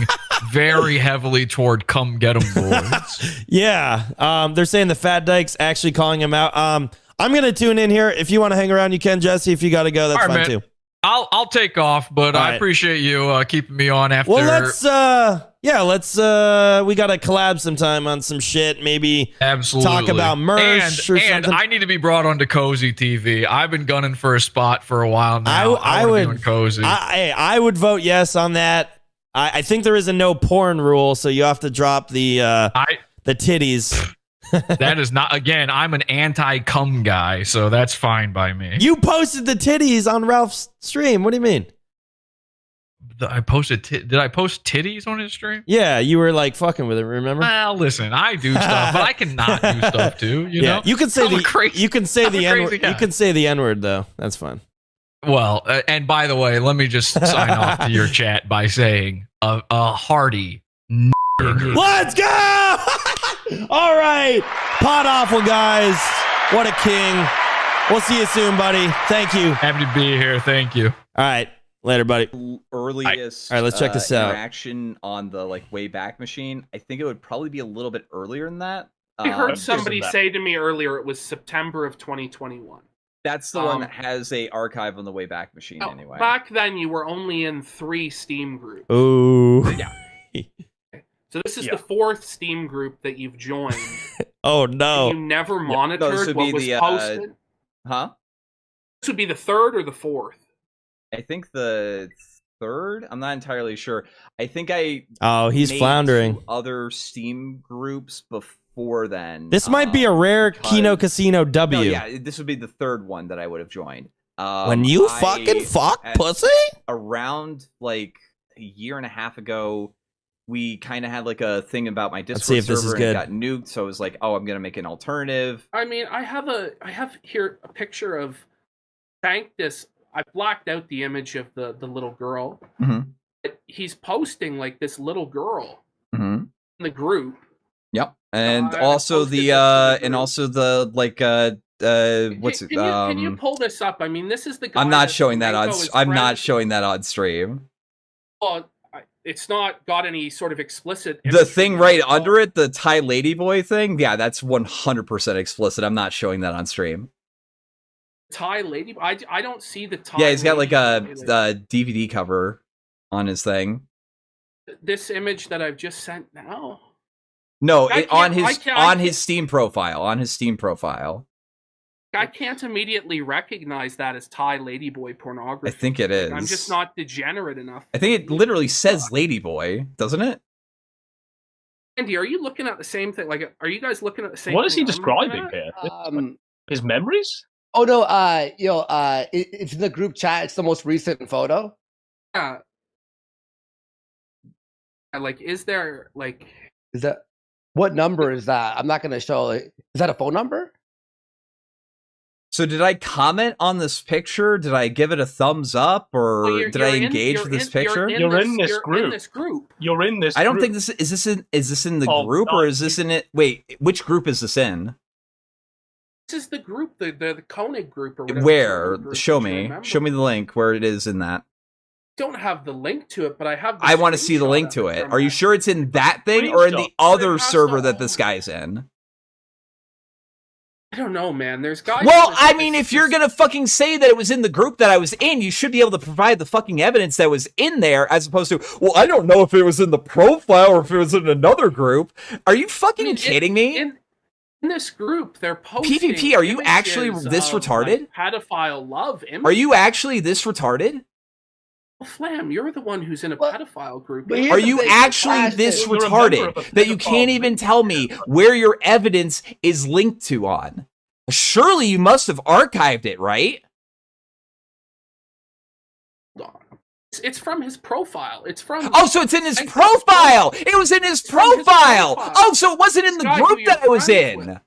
very heavily toward come get 'em boys. Yeah. They're saying the Fat Dyke's actually calling him out. I'm going to tune in here. If you want to hang around, you can, Jesse. If you got to go, that's fine too. I'll take off, but I appreciate you keeping me on after. Well, let's we got to collab sometime on some shit. Maybe talk about Mersh or something. And I need to be brought onto Cozy TV. I've been gunning for a spot for a while now. I would be on Cozy. I would vote yes on that. I think there is a no porn rule, so you have to drop the titties. That is not, again, I'm an anti-cum guy, so that's fine by me. You posted the titties on Ralph's stream. What do you mean? I posted, did I post titties on his stream? Yeah, you were like fucking with it, remember? Well, listen, I do stuff, but I can not do stuff too, you know? You can say I'm you can say the N-word. You can say the N-word though. That's fine. Well, and by the way, let me just sign off to your chat by saying a hearty Let's go! All right. Pod awful, guys. What a king. We'll see you soon, buddy. Thank you. Happy to be here. Thank you. All right. Later, buddy. Earliest all right, let's check this out. Interaction on the Wayback Machine. I think it would probably be a little bit earlier than that. I heard somebody say to me earlier it was September of 2021. That's the one that has a archive on the Wayback Machine anyway. Back then, you were only in 3 Steam groups. Ooh. Yeah. So this is the 4th Steam group that you've joined. Oh, no. You never monitored what was posted? Huh? This would be the 3rd or the 4th? I think the 3rd? I'm not entirely sure. I think I he's floundering. 2 other Steam groups before then. This might be a rare Kino Casino W. No, yeah, this would be the 3rd one that I would have joined. When you fucking fuck pussy? Around a year and a half ago, we kind of had a thing about my Discord see if this server is good. and it got nuked, so I was like, oh, I'm going to make an alternative. I mean, I have here a picture of Sanctus. I blacked out the image of the little girl. Mm-hmm. But he's posting this little girl in the group. Yep. And also what's it? Can you pull this up? I mean, this is the guy. I'm not showing that on. I'm not showing that on stream. Well, it's not got any sort of explicit. The thing right under it, the Thai ladyboy thing. Yeah, that's 100% explicit. I'm not showing that on stream. Thai lady. I don't see the Thai. Yeah, he's got a DVD cover on his thing. This image that I've just sent now. No, on his Steam profile. On his Steam profile. I can't immediately recognize that as Thai ladyboy pornography. I think it is. I'm just not degenerate enough. I think it literally says ladyboy, doesn't it? Andy, are you looking at the same thing? Are you guys looking at the same? What is he describing here? His memories? Oh no, it's in the group chat. It's the most recent photo. Yeah. Is there Is that what number is that? I'm not gonna show. Is that a phone number? So did I comment on this picture? Did I give it a thumbs up, or did I engage with this picture? You're in this group. You're in this. I don't think this is this in the group, or is this in it? Wait, which group is this in? This is the group, the Koenig group, or whatever. Where? Show me the link where it is in that. Don't have the link to it, but I have. I want to see the link to it. Are you sure it's in that thing or in the other server that this guy's in? I don't know, man. There's guys. Well, I mean, if you're gonna fucking say that it was in the group that I was in, you should be able to provide the fucking evidence that was in there, as opposed to, well, I don't know if it was in the profile or if it was in another group. Are you fucking kidding me? In this group, they're posting. PvP, are you actually this retarded? Pedophile love images. Are you actually this retarded? Well, Flam, you're the one who's in a pedophile group. Are you actually this retarded that you can't even tell me where your evidence is linked to on? Surely you must have archived it, right? It's from his profile. It's from. Oh, so it's in his profile. It was in his profile. Oh, so it wasn't in the group that I was in.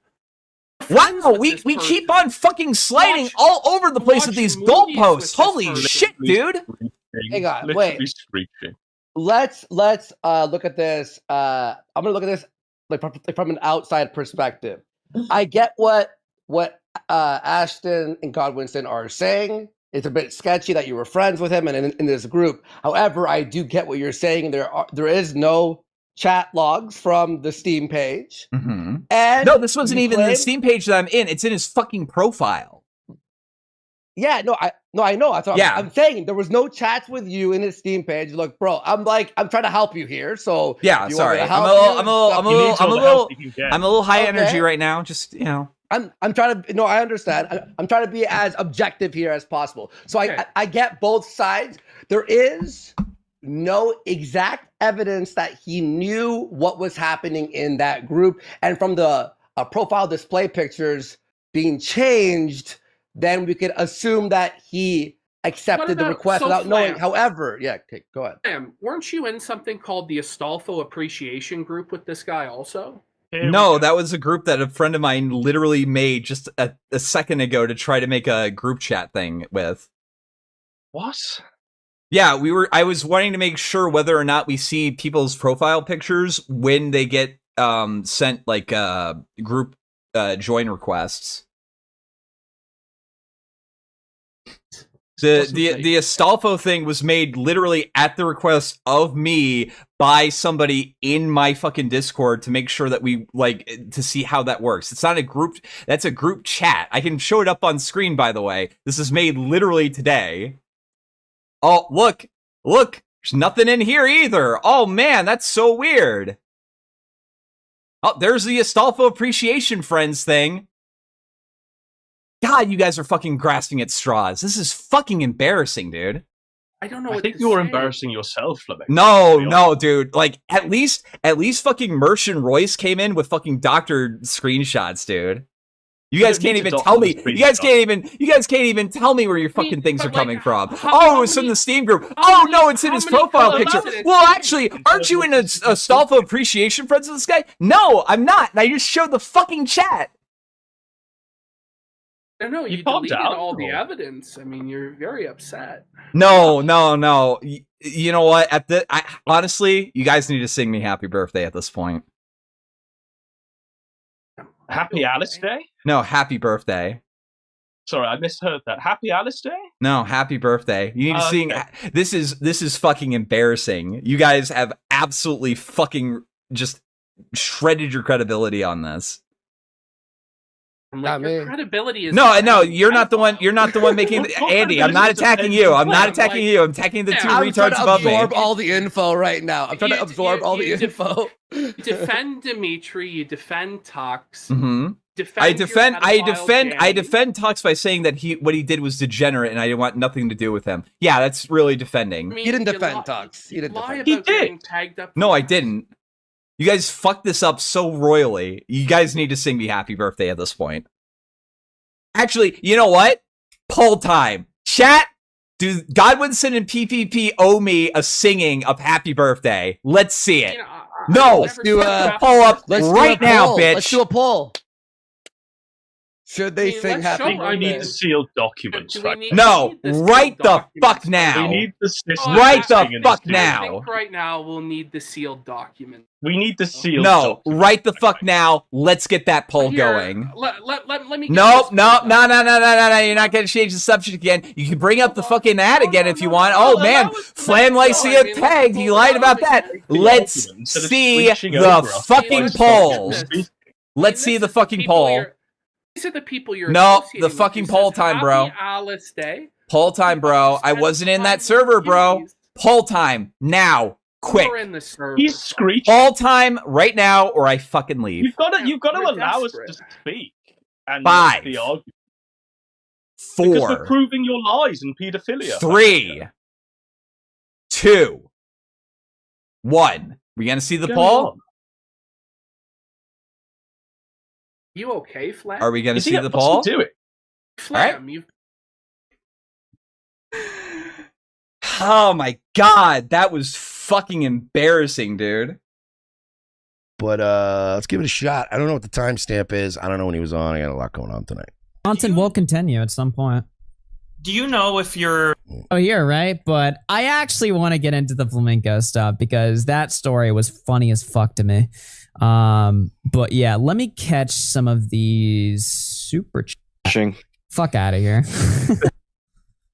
Wow, we keep on fucking sliding all over the place with these goalposts. Holy shit, dude. Hang on, wait. Let's look at this. I'm gonna look at this from an outside perspective. I get what Ashton and Godwinson are saying. It's a bit sketchy that you were friends with him and in this group. However, I do get what you're saying. There is no chat logs from the Steam page. Mm-hmm. And no, this wasn't even the Steam page that I'm in. It's in his fucking profile. Yeah, I know. That's what I'm saying. There was no chats with you in his Steam page. Look, bro, I'm trying to help you here. So yeah, sorry, I'm a little high energy right now. Just I'm trying to. No, I understand. I'm trying to be as objective here as possible. So I get both sides. There is no exact evidence that he knew what was happening in that group, and from the profile display pictures being changed, then we could assume that he accepted the request without knowing. However, okay, go ahead. Weren't you in something called the Astolfo Appreciation Group with this guy also? No, that was a group that a friend of mine literally made just a second ago to try to make a group chat thing with. What? Yeah, I was wanting to make sure whether or not we see people's profile pictures when they get sent like group join requests. The Astolfo thing was made literally at the request of me by somebody in my fucking Discord to make sure that we to see how that works. It's not a group, that's a group chat. I can show it up on screen, by the way. This is made literally today. Oh, look, there's nothing in here either. Oh man, that's so weird. Oh, there's the Astolfo Appreciation Friends thing. God, you guys are fucking grasping at straws. This is fucking embarrassing, dude. I don't know. I think you're embarrassing yourself, Flamenco. No, dude. Like, at least fucking Mersh and Royce came in with fucking doctored screenshots, dude. You guys can't even tell me. You guys can't even tell me where your fucking things are coming from. Oh, it was from the Steam group. Oh no, it's in his profile picture. Well, actually, aren't you in a Astolfo Appreciation Friends with this guy? No, I'm not. And I just showed the fucking chat. No, you deleted all the evidence. I mean, you're very upset. No. You know what? Honestly, you guys need to sing me happy birthday at this point. Happy Alice Day? No, happy birthday. Sorry, I misheard that. Happy Alice Day? No, happy birthday. You need to sing. Okay. This is fucking embarrassing. You guys have absolutely fucking just shredded your credibility on this. Your credibility is no. You're not the one. You're not the one making. Andy, I'm not attacking you. I'm not attacking you. I'm attacking the two retards above me. I'm trying to absorb all the info right now. I'm trying to absorb all the info. You defend Dimitri. You defend Tux. Mm-hmm. I defend Tux by saying that what he did was degenerate, and I want nothing to do with him. Yeah, that's really defending. I mean, you didn't defend Tux. You didn't defend. He did. Tagged up. No, I didn't. You guys fucked this up so royally. You guys need to sing me happy birthday at this point. Actually, you know what? Poll time. Chat, do Godwinson and PPP owe me a singing of happy birthday? Let's see it. Let's do a poll up right now, bitch. Let's do a poll. Should they sing happy birthday? We need the sealed documents. No, right the fuck now. We need the right the fuck now. I think right now we'll need the sealed document. We need the sealed document. Right the fuck now. Let's get that poll going. Let me No. You're not going to change the subject again. You can bring up the fucking ad again if you want. Oh, man. Flam Lycia tagged. You lied about that. Let's see the fucking polls. Let's see the fucking poll. These are the people you're the fucking poll time, bro. Alice Day. Poll time, bro. I wasn't in that server, bro. Poll time now, quick. He's screeching. Poll time right now, or I fucking leave. You've got to allow us to speak. And 5, the argument. 4, because we're proving your lies and pedophilia. 3, 2, 1. We gonna see the poll? You okay, Flam? Are we going to see the poll? Do it. Flam, Oh my god, that was fucking embarrassing, dude. But let's give it a shot. I don't know what the timestamp is. I don't know when he was on. I got a lot going on tonight. Content will continue at some point. Do you know if you're... Oh, you're right, but I actually want to get into the flamenco stuff because that story was funny as fuck to me. But yeah, let me catch some of these super Fuck out of here.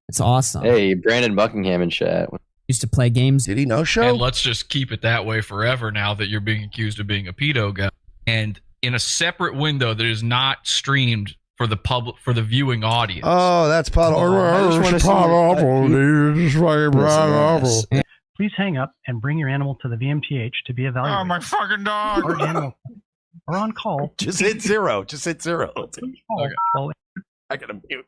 It's awesome. Hey, Brandon Buckingham in chat. Used to play games. Did he know show? And let's just keep it that way forever now that you're being accused of being a pedo guy. And in a separate window that is not streamed for the public, for the viewing audience. Oh, that's pot. Please hang up and bring your animal to the VMTH to be evaluated. Oh, my fucking dog. Large animal or on call. Just hit 0. Just hit 0. Okay. I gotta mute.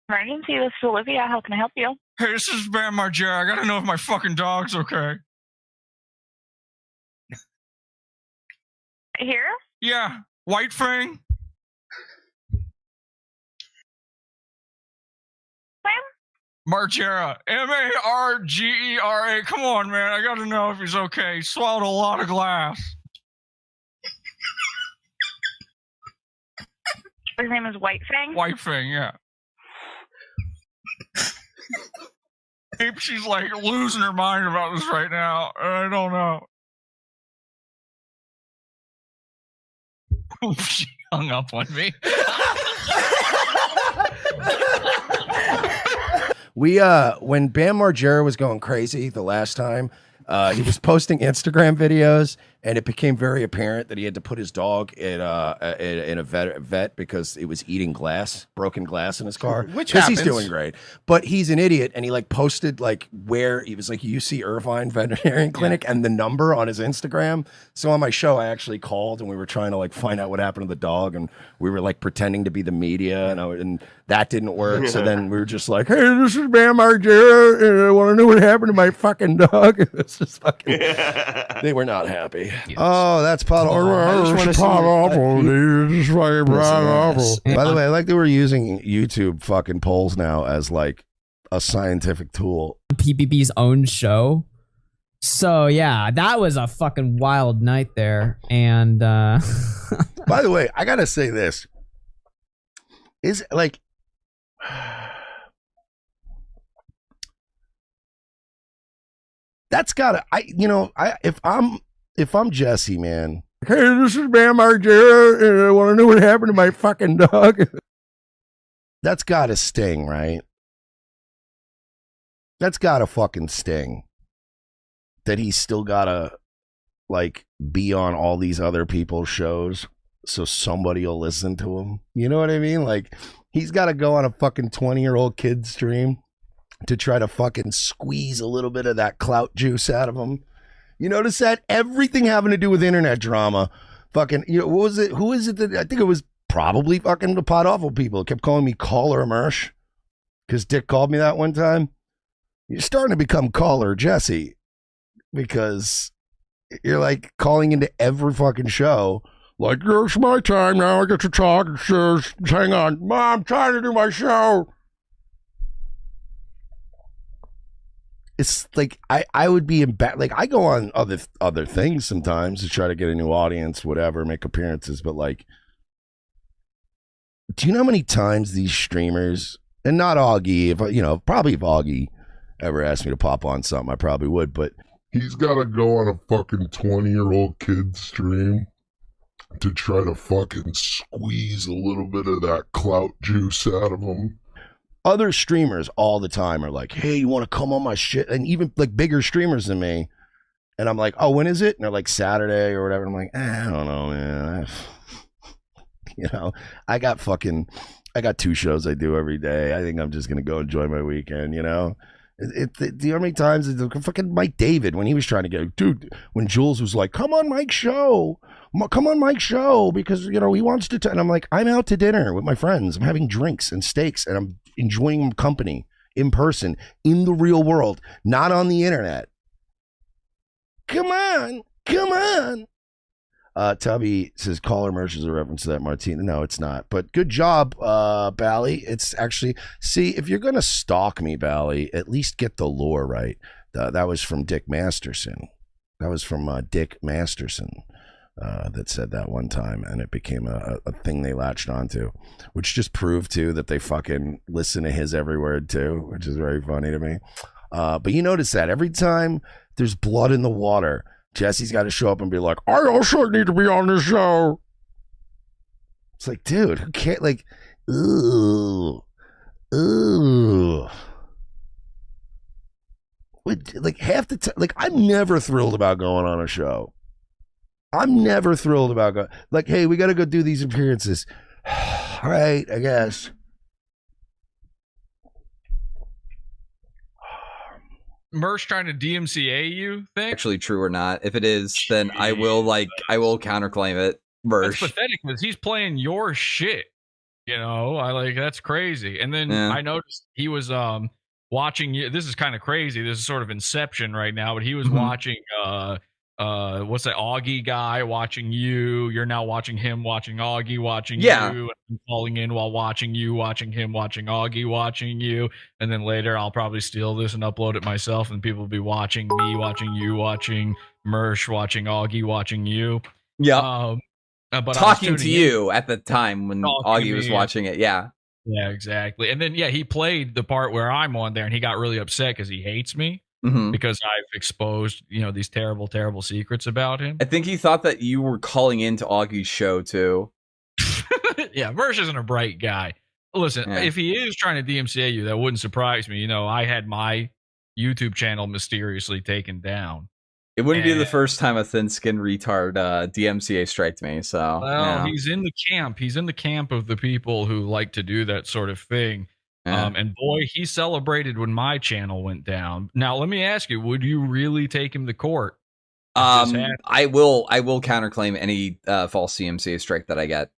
Emergency, this is Olivia. How can I help you? Hey, this is Bam Margera. I gotta know if my fucking dog's okay. Here? Yeah, White Fang. Margera. Margera. Come on, man. I gotta know if he's okay. He swallowed a lot of glass. His name is White Fang? White Fang, yeah. Maybe she's like losing her mind about this right now. I don't know. She hung up on me. We when Bam Margera was going crazy the last time, he was posting Instagram videos, and it became very apparent that he had to put his dog in a vet because it was eating broken glass in his car. Which because happens. he's doing great, but he's an idiot, and he like posted like where he was like UC Irvine Veterinarian Clinic and the number on his Instagram. So on my show, I actually called, and we were trying to like find out what happened to the dog, and we were like pretending to be the media, and that didn't work. So then we were just like, "Hey, this is Bam Margera, and I want to know what happened to my fucking dog." It's just fucking. They were not happy. Yes. Oh, that's pot. By the way, I like that we're using YouTube fucking polls now as like a scientific tool. PPP's own show. So yeah, that was a fucking wild night there. And by the way, I gotta say this is like. That's gotta, if I'm Jesse, man. Hey, this is Bam Margera, and I want to know what happened to my fucking dog. That's gotta sting, right? That's gotta fucking sting. That he's still gotta, like, be on all these other people's shows so somebody will listen to him. You know what I mean? Like, he's gotta go on a fucking 20-year-old kid stream to try to fucking squeeze a little bit of that clout juice out of him. You notice that? Everything having to do with internet drama. Fucking, what was it? Who is it that, I think it was probably fucking the Pot Awful people. It kept calling me Caller Mersh. Because Dick called me that one time. You're starting to become Caller Jesse. Because you're like calling into every fucking show. Like, it's my time now. I get to talk. Hang on. Mom, I'm trying to do my show. It's like I would be like I go on other things sometimes to try to get a new audience, whatever, make appearances, but like, do you know how many times these streamers, and not Augie, probably if Augie ever asked me to pop on something, I probably would, but he's got to go on a fucking 20-year-old kid stream to try to fucking squeeze a little bit of that clout juice out of him. Other streamers all the time are like, hey, you want to come on my shit? And even like bigger streamers than me. And I'm like, oh, when is it? And they're like Saturday or whatever. I'm like, I don't know, man. I got 2 shows I do every day. I think I'm just going to go enjoy my weekend, Do you know how many times fucking Mike David, when he was trying to get, dude, when Jules was like, come on Mike's show, because, he wants to, and I'm like, I'm out to dinner with my friends. I'm having drinks and steaks, and I'm enjoying company in person, in the real world, not on the internet. Come on. Tubby says Caller Mersh is a reference to that Martina. No, it's not. But good job, Bally. It's actually, see, if you're going to stalk me, Bally, at least get the lore right. That was from Dick Masterson. That said that one time, and it became a thing they latched onto, which just proved, too, that they fucking listen to his every word, too, which is very funny to me. But you notice that every time there's blood in the water, Jesse's got to show up and be like, I also need to be on this show. It's like, dude, who can't, like, ooh. Like, half the time, like, I'm never thrilled about going on a show. I'm never thrilled about going, like, hey, we got to go do these appearances. All right, I guess. Mersh trying to DMCA you think? Actually true or not. If it is, then I will counterclaim it. Mersh. That's pathetic because he's playing your shit. You know, that's crazy. And then I noticed he was watching you. This is kind of crazy. This is sort of Inception right now, but he was watching what's that Augie guy watching you. You're now watching him watching Augie watching you, and calling in while watching you, watching him watching Augie watching you. And then later I'll probably steal this and upload it myself, and people will be watching me watching you, watching Mersh watching Augie watching you. Yeah. But talking to you at the time when Augie was watching it. Yeah, exactly. And then he played the part where I'm on there, and he got really upset because he hates me because I've exposed these terrible secrets about him. I think he thought that you were calling into Augie's show too. Yeah, Mersh isn't a bright guy. Listen, if he is trying to DMCA you, that wouldn't surprise me. I had my YouTube channel mysteriously taken down. It wouldn't be the first time a thin-skinned retard DMCA striked me. So, he's in the camp. He's in the camp of the people who like to do that sort of thing. And boy, he celebrated when my channel went down. Now, let me ask you: would you really take him to court? I will counterclaim any false DMCA strike that I get.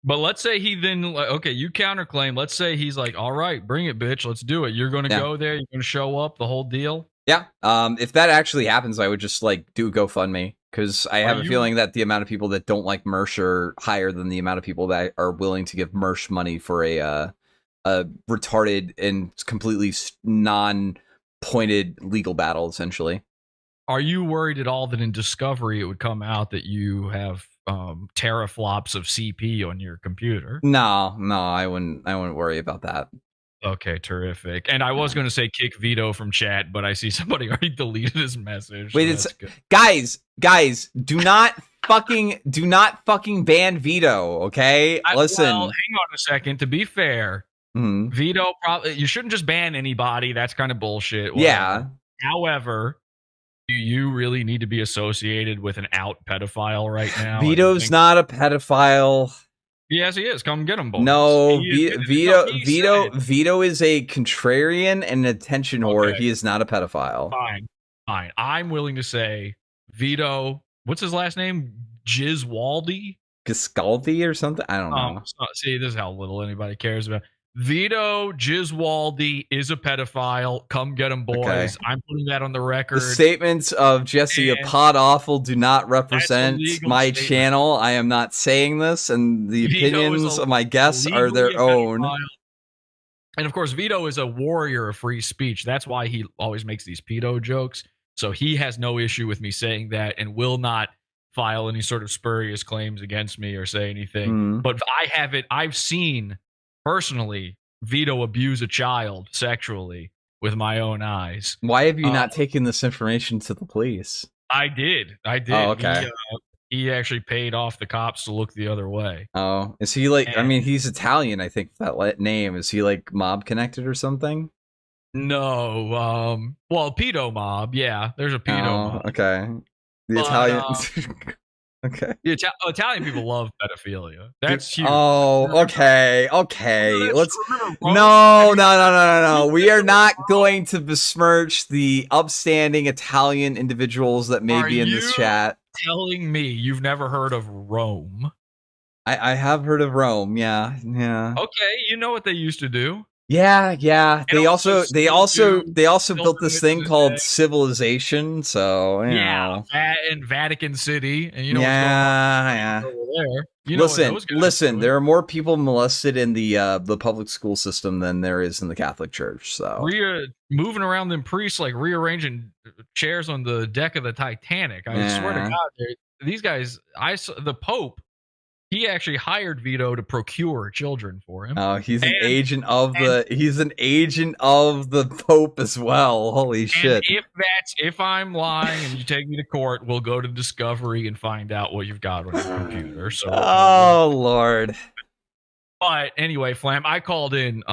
But let's say he then, you counterclaim. Let's say he's like, all right, bring it, bitch. Let's do it. You're going to go there. You're going to show up, the whole deal. Yeah. If that actually happens, I would just do GoFundMe, because I have a feeling that the amount of people that don't like Mersh are higher than the amount of people that are willing to give Mersh money for a retarded and completely non-pointed legal battle, essentially. Are you worried at all that in Discovery it would come out that you have teraflops of CP on your computer? No, I wouldn't worry about that. Okay, terrific. And I was going to say kick Vito from chat, but I see somebody already deleted his message. Wait, so guys, do not fucking ban Vito, okay? Listen. Well, hang on a second. To be fair, Vito probably, you shouldn't just ban anybody. That's kind of bullshit. Whatever. Yeah. However, do you really need to be associated with an out pedophile right now? Vito's not a pedophile. Yes, he is. Come get him, boys. No, Vito is a contrarian and an attention whore. He is not a pedophile. Fine. I'm willing to say Vito. What's his last name? Giswaldi? Giscaldi or something? I don't know. See, this is how little anybody cares about. Vito Giswaldi is a pedophile. Come get him, boys. Okay. I'm putting that on the record. The statements of Jesse a pod awful do not represent my channel. I am not saying this, and the opinions of my guests are their own. And of course, Vito is a warrior of free speech. That's why he always makes these pedo jokes. So he has no issue with me saying that and will not file any sort of spurious claims against me or say anything. But I've seen personally Vito abuse a child sexually with my own eyes. Why have you not taken this information to the police? I did. Oh, okay. He actually paid off the cops to look the other way. Oh, is he he's Italian, I think, that name. Is he mob connected or something? No. Well, pedo mob. Yeah, there's a pedo mob. Okay. Italian. Okay. Italian people love pedophilia. That's huge. Oh, okay. Let's. No. We are not going to besmirch the upstanding Italian individuals that may be in this chat. Telling me you've never heard of Rome? I have heard of Rome. Yeah. Okay, you know what they used to do. Yeah. They also built this thing called civilization. So in Vatican City, and what's going on over there. Listen. There are more people molested in the public school system than there is in the Catholic Church. So moving around them priests like rearranging chairs on the deck of the Titanic. I swear to God, these guys. The Pope. He actually hired Vito to procure children for him. Oh, he's an agent of the Pope as well. Holy shit. If I'm lying and you take me to court, we'll go to Discovery and find out what you've got on your computer. So Lord. But anyway, Flam, I called in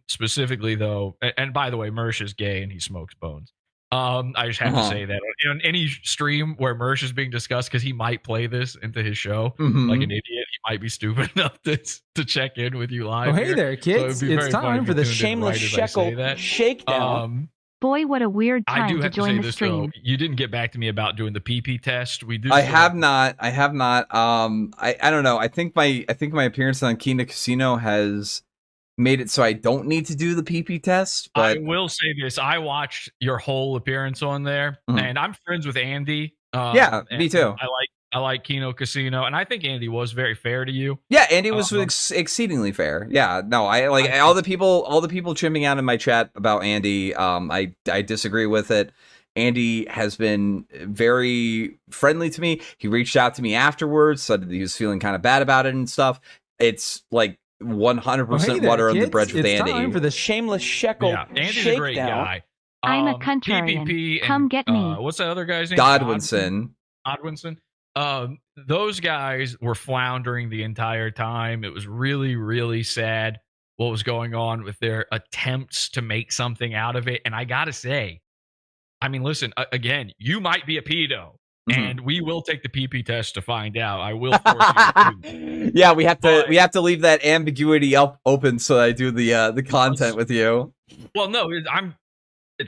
specifically though, and by the way, Mersh is gay and he smokes bones. I just have to say that on any stream where Mersh is being discussed, because he might play this into his show like an idiot. He might be stupid enough to check in with you live. Oh, hey there, kids! So it's time for the shameless shekel shakedown. Boy, what a weird time I do to have join to say the this stream. though. You didn't get back to me about doing the PP test. We do. I have not. I don't know. I think my appearance on Kino Casino has made it so I don't need to do the PP test. But I will say this: I watched your whole appearance on there, and I'm friends with Andy. Yeah, me too. I like Kino Casino, and I think Andy was very fair to you. Yeah, Andy was exceedingly fair. Yeah, no, I like all the people chipping out in my chat about Andy. I disagree with it. Andy has been very friendly to me. He reached out to me afterwards, said that he was feeling kind of bad about it and stuff. It's like 100% water under the bridge with Andy. It's time for the shameless shekel Andy's shakedown. a great guy. I'm a contrarian. PPP Come get me. What's that other guy's name? Godwinson. Those guys were floundering the entire time. It was really, really sad what was going on with their attempts to make something out of it. And I gotta say, I mean, listen, again, you might be a pedo, and we will take the PP test to find out. I will force you to. Yeah, we have to leave that ambiguity open so I do the content with you. Well, no,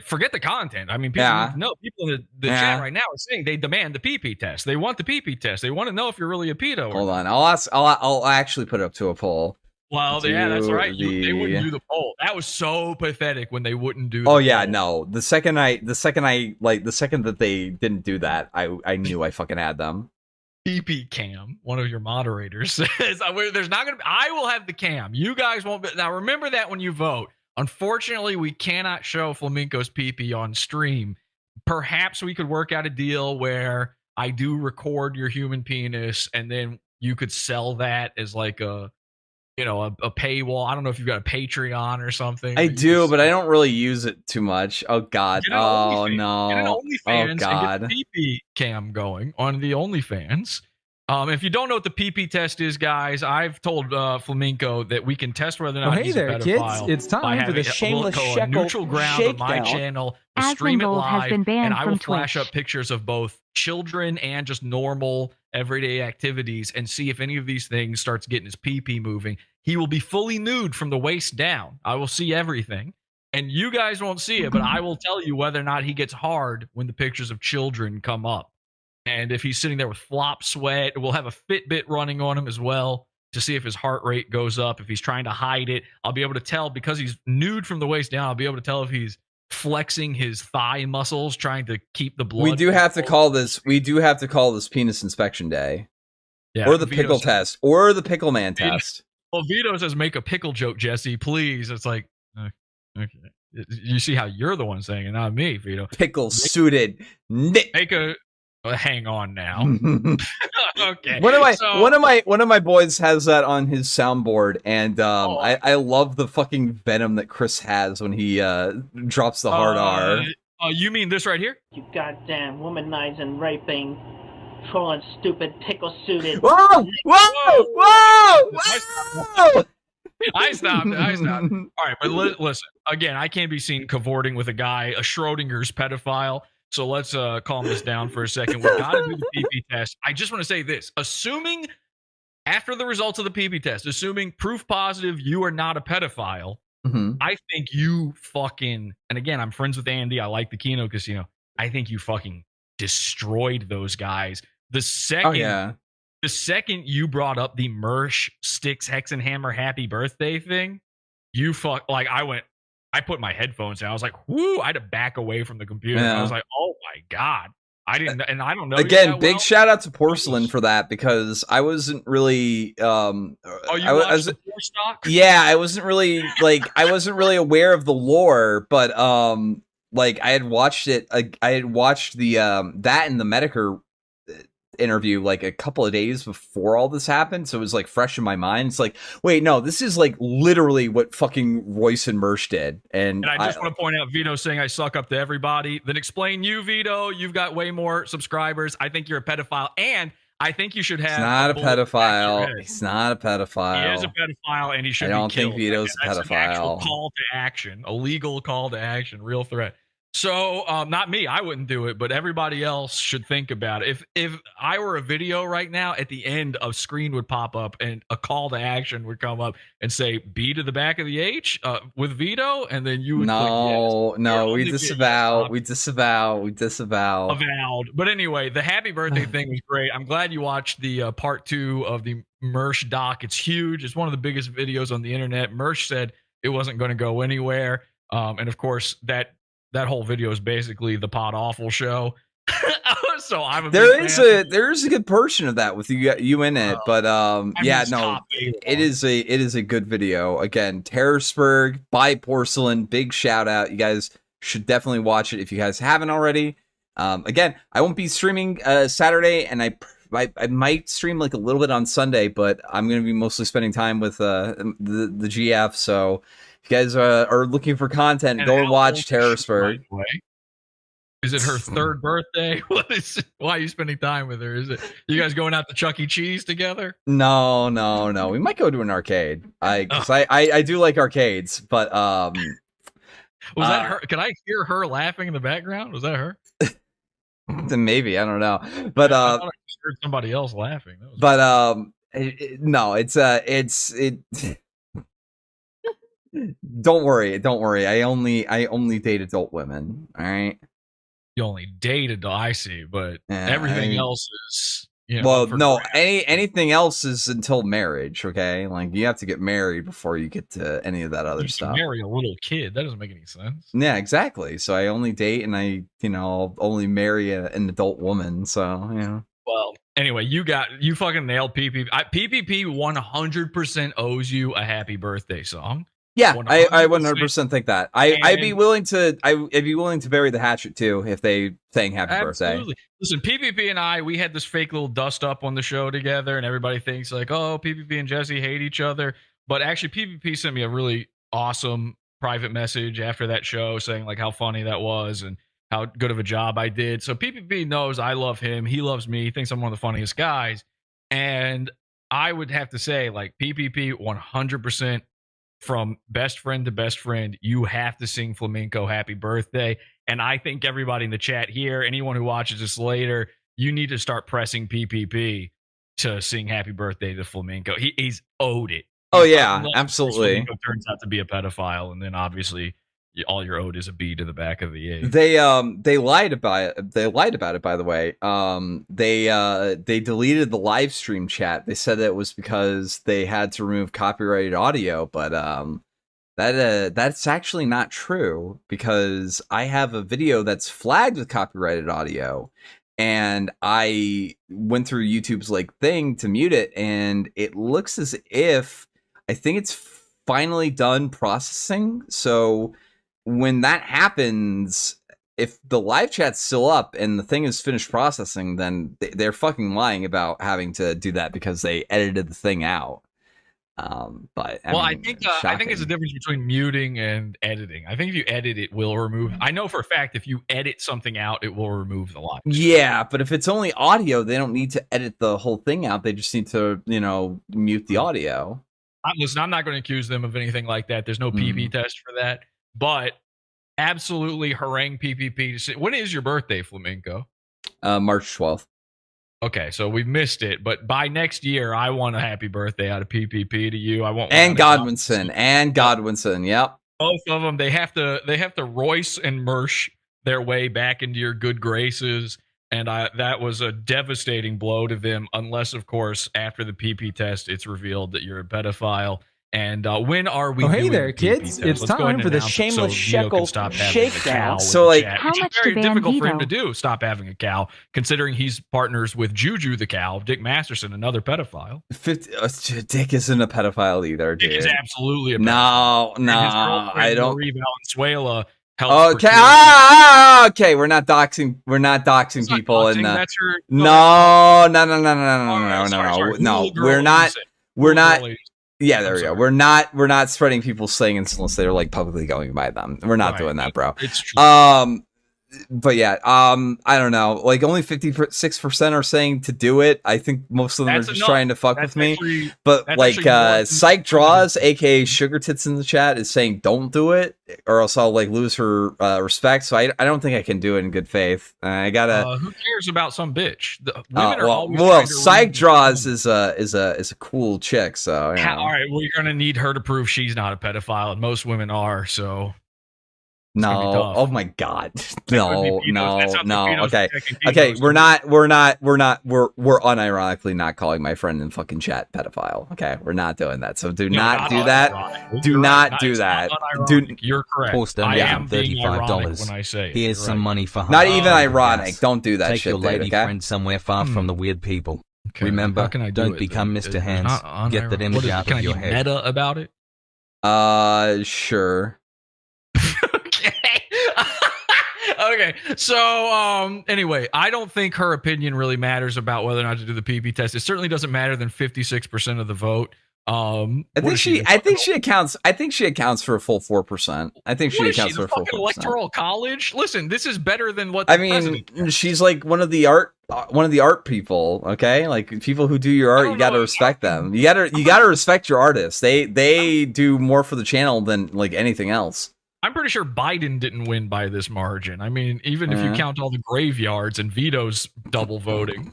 forget the content. I mean, people in the chat right now are saying they demand the PP test. They want the PP test. They want to know if you're really a pedo. Hold on, I'll actually put it up to a poll. Well, that's right. They wouldn't do the poll. That was so pathetic when they wouldn't do. No. The second that they didn't do that, I knew I fucking had them. PP cam, one of your moderators says, "There's not gonna be. I will have the cam. You guys won't be." Now remember that when you vote. Unfortunately, we cannot show Flamenco's PP on stream. Perhaps we could work out a deal where I do record your human penis, and then you could sell that as like a paywall. I don't know if you've got a Patreon or something. I do, but I don't really use it too much. Oh God! Oh no! Get an OnlyFans oh God! And get the PP cam going on the OnlyFans. If you don't know what the PP test is, guys, I've told Flamenco that we can test whether or not he's a pedophile. Kids. It's time for the shameless shekel neutral ground on my channel. We'll stream it live, and I will flash up pictures of both children and just normal everyday activities and see if any of these things starts getting his PP moving. He will be fully nude from the waist down. I will see everything, and you guys won't see it, but I will tell you whether or not he gets hard when the pictures of children come up. And if he's sitting there with flop sweat, we'll have a Fitbit running on him as well to see if his heart rate goes up. If he's trying to hide it, I'll be able to tell because he's nude from the waist down. I'll be able to tell if he's flexing his thigh muscles, trying to keep the blood. We do have to call this penis inspection day, or the pickle test, or the pickle man test. Well, Vito says make a pickle joke, Jesse, please. It's like, okay. You see how you're the one saying it, not me, Vito. Pickle suited. Make a. Hang on now. Okay. One of my boys has that on his soundboard, and I love the fucking venom that Chris has when he drops the hard R. You mean this right here? You goddamn womanizing, raping, trolling, stupid, pickle suited. Whoa! I stopped. All right, but listen. Again, I can't be seen cavorting with a guy, a Schrodinger's pedophile. So let's calm this down for a second. We've got to do the PP test. I just want to say this. Assuming, after the results of the PP test, assuming proof positive you are not a pedophile, I think you fucking, and again, I'm friends with Andy. I like the Kino Casino. I think you fucking destroyed those guys. The second you brought up the Mersh Sticks Hexenhammer Happy Birthday thing, I put my headphones down. I was like, whoo, I had to back away from the computer. Yeah. I was like, oh my God. I didn't know. Again, big shout out to Porcelain for that, because I wasn't really watched the Four Stock? Yeah, I wasn't really aware of the lore, but I had watched it. I had watched the that and the Medicare interview like a couple of days before all this happened, so it was like fresh in my mind. It's like, wait, no, this is like literally what fucking Royce and Mersh did. And I just want to point out Vito saying I suck up to everybody. Then explain you, Vito. You've got way more subscribers. I think you're a pedophile, and I think you should have. He's not a pedophile. He's not a pedophile. He is a pedophile, and he should be killed. I don't think Vito's a That's an pedophile. actual call to action, a legal call to action, real threat. So, not me. I wouldn't do it, but everybody else should think about it. If I were a video right now, at the end, a screen would pop up and a call to action would come up and say "B to the back of the H" with Vito, and then you would click yes. We disavow. Avowed. But anyway, the happy birthday thing was great. I'm glad you watched the part 2 of the Mersh doc. It's huge. It's one of the biggest videos on the internet. Mersh said it wasn't going to go anywhere, and of course that whole video is basically the Pod Awful show. So I'm a there is a good portion of that with you in it, but it is a good video. Again, Terrorsburg by Porcelain, big shout out. You guys should definitely watch it if you guys haven't already. Again, I won't be streaming Saturday, and I might stream like a little bit on Sunday, but I'm going to be mostly spending time with the GF. So if you guys are looking for content, go and watch Terrorsburg. Is it her 3rd birthday? Why are you spending time with her? Is it you guys going out to Chuck E. Cheese together? No. We might go to an arcade. I do like arcades, but was that her? Can I hear her laughing in the background? Was that her? Maybe, I don't know. But I thought I heard somebody else laughing. No, it's Don't worry. I only date adult women. All right. You only date adult. I see, but everything else is. Anything else is until marriage. Okay, like you have to get married before you get to any of that other stuff. Marry a little kid. That doesn't make any sense. Yeah, exactly. So I only date and I only marry an adult woman. So yeah. Well, anyway, you fucking nailed PPP. PPP 100% owes you a happy birthday song. Yeah, 100%. I 100% think that. I'd be willing to bury the hatchet too if they sang happy birthday. Listen, PPP and we had this fake little dust up on the show together, and everybody thinks like, oh, PPP and Jesse hate each other. But actually, PPP sent me a really awesome private message after that show saying like how funny that was and how good of a job I did. So PPP knows I love him. He loves me. He thinks I'm one of the funniest guys. And I would have to say like PPP 100%. From best friend to best friend, you have to sing Flamenco happy birthday. And I think everybody in the chat here, anyone who watches this later, you need to start pressing PPP to sing happy birthday to Flamenco. He's owed it. Oh, yeah, absolutely. Flamenco turns out to be a pedophile, and then obviously all you're owed is a B to the back of the A. They lied about it. They lied about it, by the way. They deleted the live stream chat. They said that it was because they had to remove copyrighted audio, but that's actually not true because I have a video that's flagged with copyrighted audio, and I went through YouTube's thing to mute it, and it looks as if I think it's finally done processing. So when that happens, if the live chat's still up and the thing is finished processing, then they're fucking lying about having to do that because they edited the thing out. But I think it's a difference between muting and editing. I think if you edit, it will remove. I know for a fact if you edit something out, it will remove the live. Yeah, but if it's only audio, they don't need to edit the whole thing out. They just need to, mute the audio. Listen, I'm not going to accuse them of anything like that. There's no PV test for that. But absolutely harangue PPP. When is your birthday, Flamenco? March 12th. Okay, so we've missed it, but by next year, I want a happy birthday out of PPP to you. I want Godwinson. Yep, both of them. They have to Royce and Mersh their way back into your good graces, and that was a devastating blow to them. Unless, of course, after the PP test, it's revealed that you're a pedophile. And when are we? Oh, hey there, kids! It's time for the shameless shekel shakedown. So, it's very difficult for him to do. Stop having a cow, considering he's partners with Juju the cow, Dick Masterson, another pedophile. Dick isn't a pedophile either. Dude. Dick is absolutely a pedophile. No, I don't. Marie Valenzuela. Okay, we're not doxing. We're not doxing people, and that's her. No. We're not. Yeah, there we go. We're not spreading people's sayings unless they're publicly going by them. We're not doing that, bro. It's true. but yeah, I don't know. Like only 56% are saying to do it. I think most of them are just trying to fuck with me. But like Psych Draws, aka Sugar Tits in the chat, is saying don't do it, or else I'll like lose her respect. So I don't think I can do it in good faith. I gotta. Who cares about some bitch? Women are always Psych Draws is a cool chick. So you know. All right, well, you're gonna need her to prove she's not a pedophile, and most women are. So. No, oh my god. No. Okay. We're unironically not calling my friend in fucking chat pedophile. Okay, we're not doing that. So do not do that. Do not do that. You're correct. Post I down am being $35. when I say it. Here's some money for not even ironic. Don't do that. Take shit, your lady okay? friend somewhere far from the weird people. Okay. Remember, How can I don't become Mr. Hands. Get that image out can of I your get head. meta about it? Sure. Okay, so anyway, I don't think her opinion really matters about whether or not to do the PP test. It certainly doesn't matter than 56% of the vote. I think she accounts for a full 4%. I think she accounts for a full 4%. Electoral college. Listen, this is better than what I mean. She's like one of the art people. Okay, like people who do your art, you gotta respect them. You gotta respect your artists. They do more for the channel than like anything else. I'm pretty sure Biden didn't win by this margin. I mean, even if you count all the graveyards and vetoes double voting,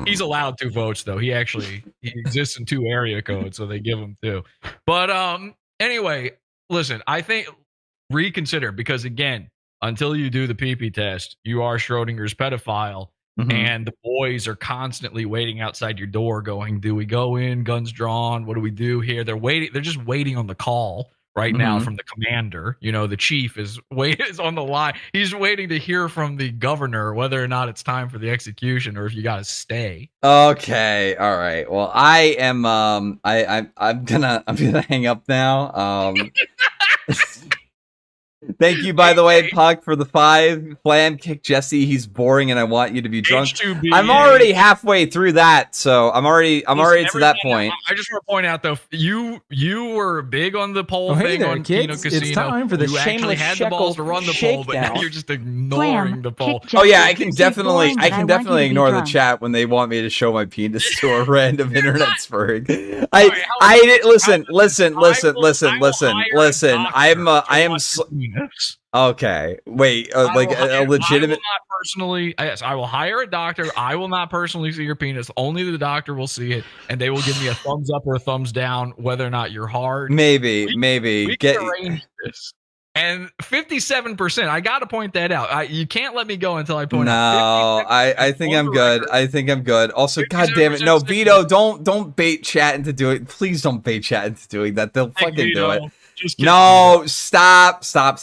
he's allowed 2 votes though. He exists in 2 area codes, so they give him 2. But anyway, listen, I think reconsider, because again, until you do the PP test, you are Schrodinger's pedophile, and the boys are constantly waiting outside your door, going, "Do we go in? Guns drawn? What do we do here?" They're waiting. They're just waiting on the call. Right now from the commander, the chief is on the line. He's waiting to hear from the governor whether or not it's time for the execution or if you got to stay. Okay, all right. Well, I am I'm gonna hang up now. Thank you, by the way, Puck, for the 5. Flam kick Jesse. He's boring, and I want you to be drunk. H2BH. I'm already halfway through that, so I'm already to that point. I just want to point out, though, you were big on the poll thing on Kino Casino. It's time for the you actually had the balls to run the poll, but now you're just ignoring the poll. Oh yeah, I can definitely ignore the chat when they want me to show my penis to a random internet spurg. Listen. I am. Okay, wait. Like a legitimate. Yes, I will hire a doctor. I will not personally see your penis. Only the doctor will see it, and they will give me a thumbs up or a thumbs down whether or not you're hard. Maybe. We can arrange this. And 57%. I got to point that out. You can't let me go until I point out. No, I think I'm good. I think I'm good. Also, God damn it, no, Vito, don't bait chat into doing. Please don't bait chat into doing that. They'll fucking do it. No, stop. All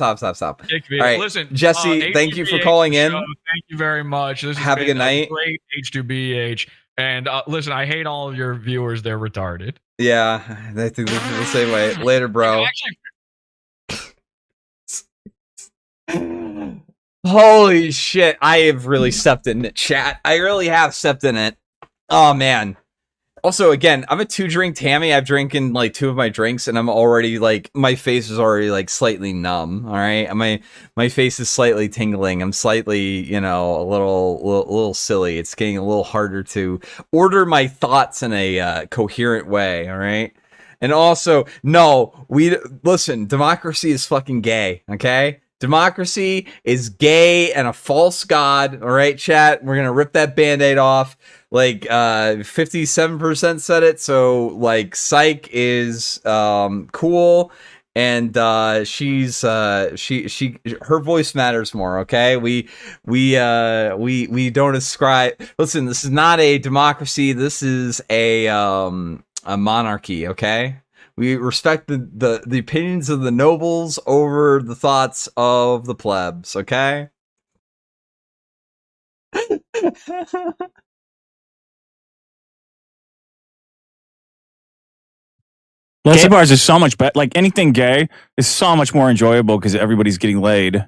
right, listen, Jesse, thank you for calling in. Thank you very much. Have a good night. Great H2BH. And listen, I hate all of your viewers. They're retarded. Yeah, I think this is the same way. Later, bro. Holy shit, I have really stepped in it, chat. I really have stepped in it. Oh, man. Also, again, I'm a 2-drink Tammy. I've drinking like 2 of my drinks, and I'm already like, my face is already like slightly numb. All right, my face is slightly tingling. I'm slightly, a little silly. It's getting a little harder to order my thoughts in a coherent way. All right, and also, no, listen. Democracy is fucking gay. Okay. Democracy is gay and a false god. All right, chat. We're gonna rip that band-aid off. Like 57% said it. So like Psych is cool, and she's her voice matters more. Okay, we don't ascribe. Listen, this is not a democracy. This is a monarchy. Okay. We respect the opinions of the nobles over the thoughts of the plebs, okay? Lesbian bars is so much better. Like anything gay is so much more enjoyable because everybody's getting laid.